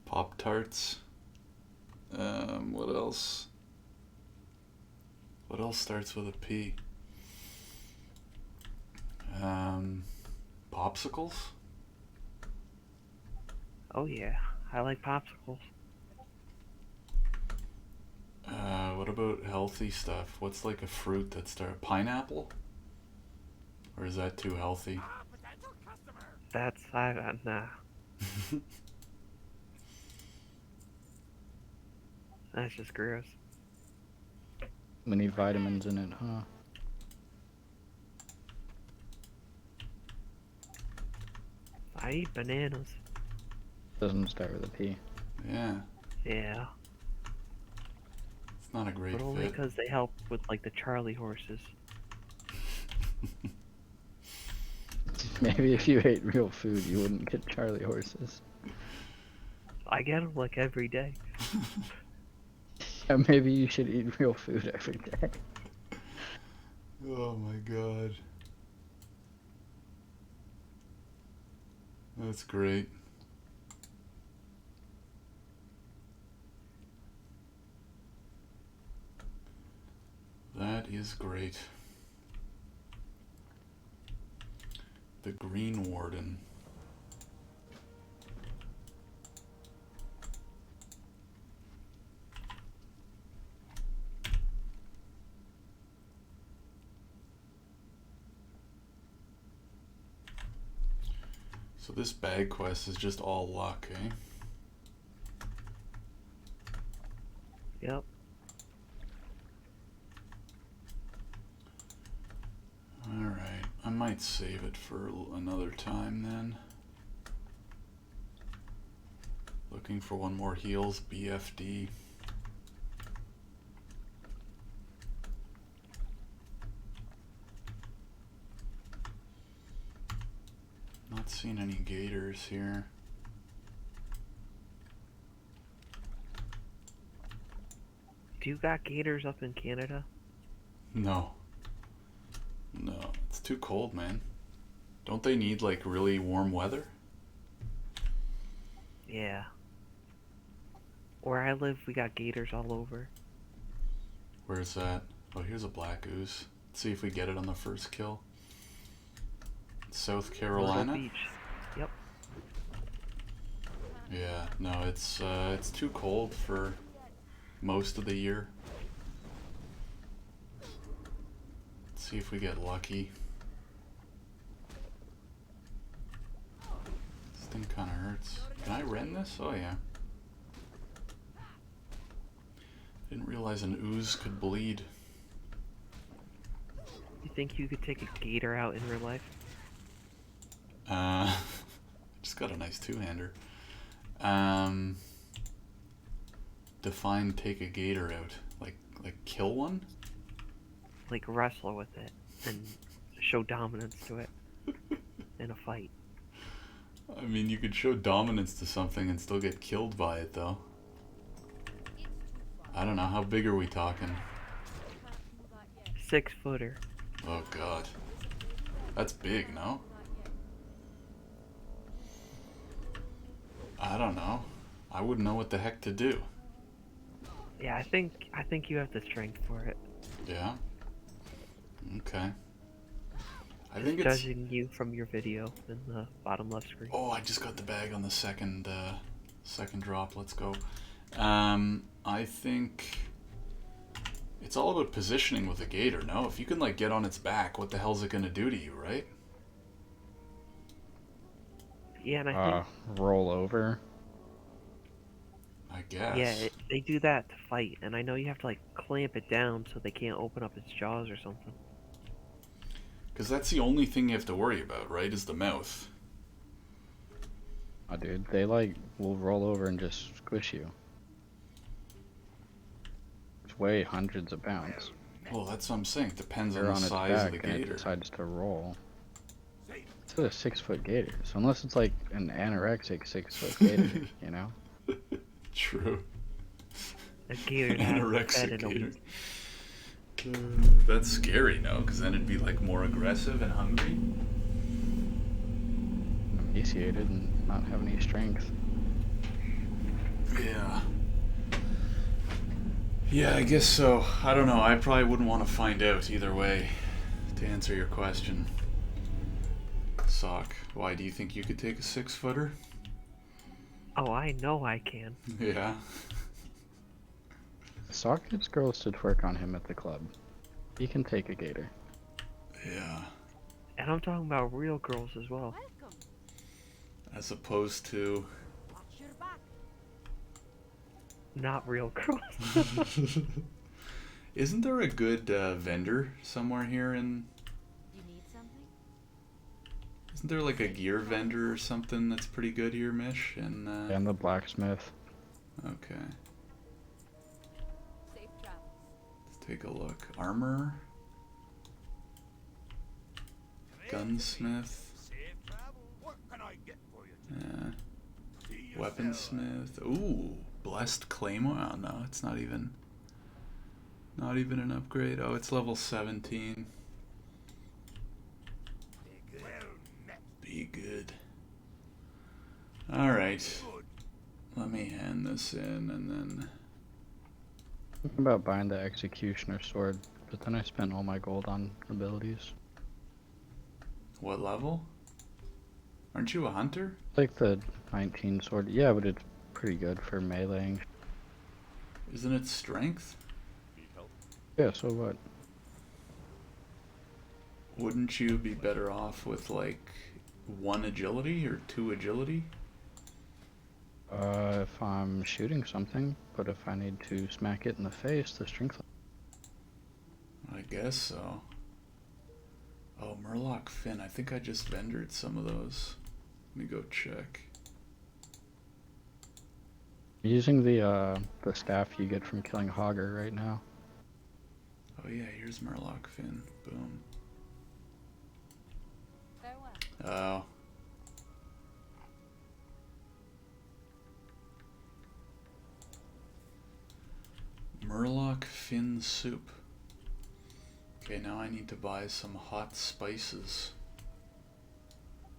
Pop Tarts. What else? What else starts with a P? Popsicles? Oh yeah, I like popsicles. about healthy stuff? What's like a fruit that starts... Pineapple? Or is that too healthy? That's... nah. That's just gross. Many vitamins in it, huh? I eat bananas. Doesn't start with a P. Yeah. Yeah. It's not a great But only fit. because they help with like the Charlie horses. Maybe if you ate real food, you wouldn't get Charlie horses. I get them like every day. Yeah, maybe you should eat real food every day. Oh my god. That's great. That is great. The Green Warden. So this bag quest is just all luck, eh? Yep. Alright, I might save it for another time then. Looking for one more heals, BFD. Not seeing any gators here. Do you got gators up in Canada? No. No, it's too cold, man. Don't they need like really warm weather? Yeah. Where I live, we got gators all over. Where's that? Oh, here's a black ooze. Let's see if we get it on the first kill. South Carolina? Beach. Yep. Yeah, no, it's too cold for most of the year. Let's see if we get lucky. This thing kind of hurts. Can I rend this? Oh yeah. Didn't realize an ooze could bleed. You think you could take a gator out in real life? Just got a nice two-hander. Define take a gator out. Like kill one? Like wrestle with it and show dominance to it in a fight. I mean, you could show dominance to something and still get killed by it, though. I don't know, how big are we talking? 6-footer. Oh god. That's big, no? I don't know. I wouldn't know what the heck to do. Yeah, I think you have the strength for it. Yeah? Okay. I Just think it's... judging you from your video in the bottom left screen. Oh, I just got the bag on the second drop. Let's go. I think it's all about positioning with a gator, no? If you can, like, get on its back, what the hell's it gonna do to you, right? Yeah, and I think... roll over? I guess. Yeah, they do that to fight, and I know you have to, like, clamp it down so they can't open up its jaws or something. Because that's the only thing you have to worry about, right, is the mouth. Oh, dude, they, like, will roll over and just squish you. It's weigh hundreds of pounds. Well, that's what I'm saying. It depends on They're the on its size of back the and it gator. decides to roll. It's a 6-foot gator, so unless it's like an anorexic 6-foot gator, you know? True. A gator Anorexic gator. That's scary, no? Because then it'd be like more aggressive and hungry. Emaciated and not have any strength. Yeah. Yeah, I guess so. I don't know. I probably wouldn't want to find out either way, to answer your question. Sock, why do you think you could take a 6-footer? Oh, I know I can. Yeah. Sockets girls to twerk on him at the club. He can take a gator. Yeah. And I'm talking about real girls as well. Welcome. As opposed to... Watch your back. Not real girls. Isn't there a good vendor somewhere here in... You need something? Isn't there like a gear vendor or something that's pretty good here, Mish? And the blacksmith. Okay. Safe travels. Let's take a look. Armor. Gunsmith. Yeah. Weaponsmith. Ooh, blessed claymore. Oh no, it's not even an upgrade. Oh, it's level 17. Be good. All right. Let me hand this in and then. Thinking about buying the executioner sword, but then I spent all my gold on abilities. What level? Aren't you a hunter? Like the 19 sword. Yeah, but it's pretty good for meleeing. Isn't it strength? Yeah, so what? Wouldn't you be better off with like 1 agility or 2 agility? If I'm shooting something, but if I need to smack it in the face, the strength. I guess so. Oh, Murloc Fin. I think I just vendored some of those. Let me go check. I'm using the staff you get from killing Hogger right now. Oh yeah, here's Murloc Fin. Boom. Farewell. Oh. Murloc Fin soup. Okay, now I need to buy some hot spices.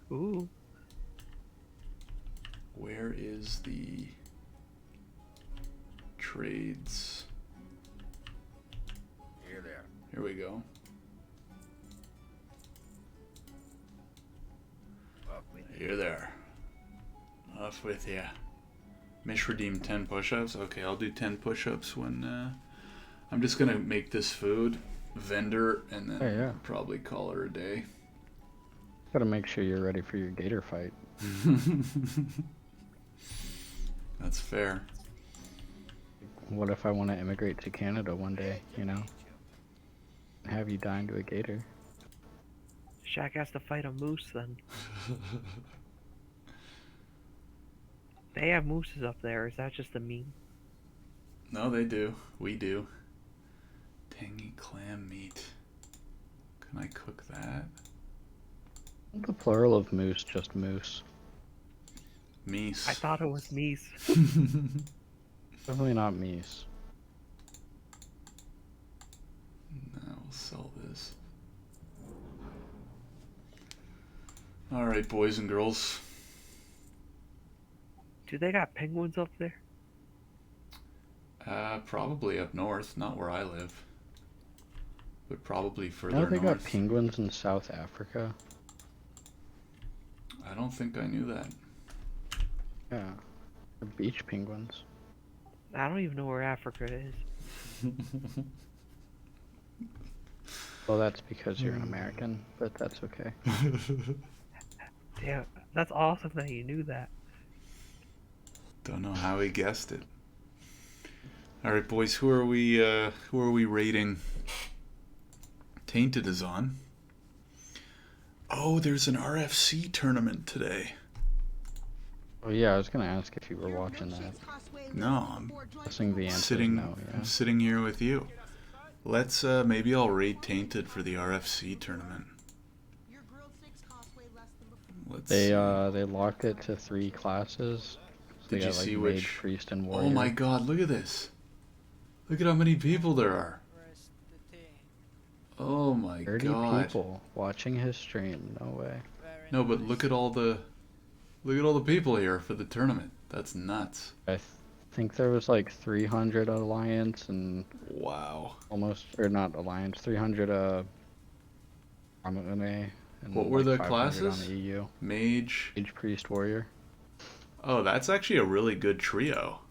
Ooh. Where is the trades? Here we go. Here there. Off with ya. Mish redeemed 10 push-ups. Okay, I'll do 10 push-ups when I'm just gonna make this food, vendor, and then probably call her a day. Gotta make sure you're ready for your gator fight. That's fair. What if I want to immigrate to Canada one day, you know? Have you die into a gator? Shaq has to fight a moose then. They have mooses up there. Is that just a meme? No, they do. We do. Tangy clam meat. Can I cook that? Isn't the plural of moose just moose? Meese. I thought it was meese. Definitely not meese. No, we'll sell this. Alright, boys and girls. Do they got penguins up there? Probably up north, not where I live. But probably further No, north. they got penguins in South Africa. I don't think I knew that. Yeah, they're beach penguins. I don't even know where Africa is. Well, that's because you're an American, but that's okay. Damn, that's awesome that you knew that. Don't know how he guessed it. All right, boys, who are we rating? Tainted is on. Oh, there's an RFC tournament today. Oh yeah, I was gonna ask if you were watching that. No, I'm guessing the answer sitting. no, yeah. I'm sitting here with you. Let's maybe I'll raid Tainted for the RFC tournament. Let's They locked it to 3 classes. So Did you see mage, which? priest, and warrior. Oh my God! Look at this. Look at how many people there are. Oh my 30 God! people watching his stream. No way. No, but look at all the people here for the tournament. That's nuts. I think there was like 300 alliance and Wow. almost, or not alliance, 300 MMA. And What were the 500 classes? On EU. Mage. Mage, priest, warrior. Oh, that's actually a really good trio.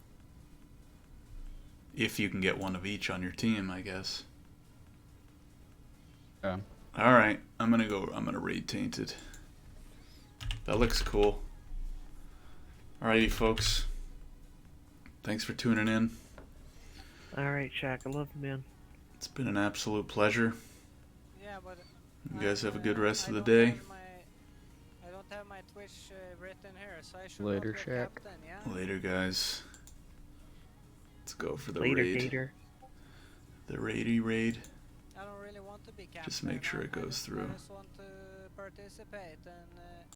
If you can get one of each on your team, I guess. Yeah. All right, I'm gonna raid Tainted. That looks cool. Alrighty, folks. Thanks for tuning in. Alright, Shaq, I love you, man. It's been an absolute pleasure. Yeah, but you guys have a good rest of the day. I don't have my Twitch written here, so I should Later, not be Shaq. captain, yeah? Later, guys. Let's go for the Later, raid. Gator. The raid. I don't really want to be captain. Just make sure it goes through. I just want to participate and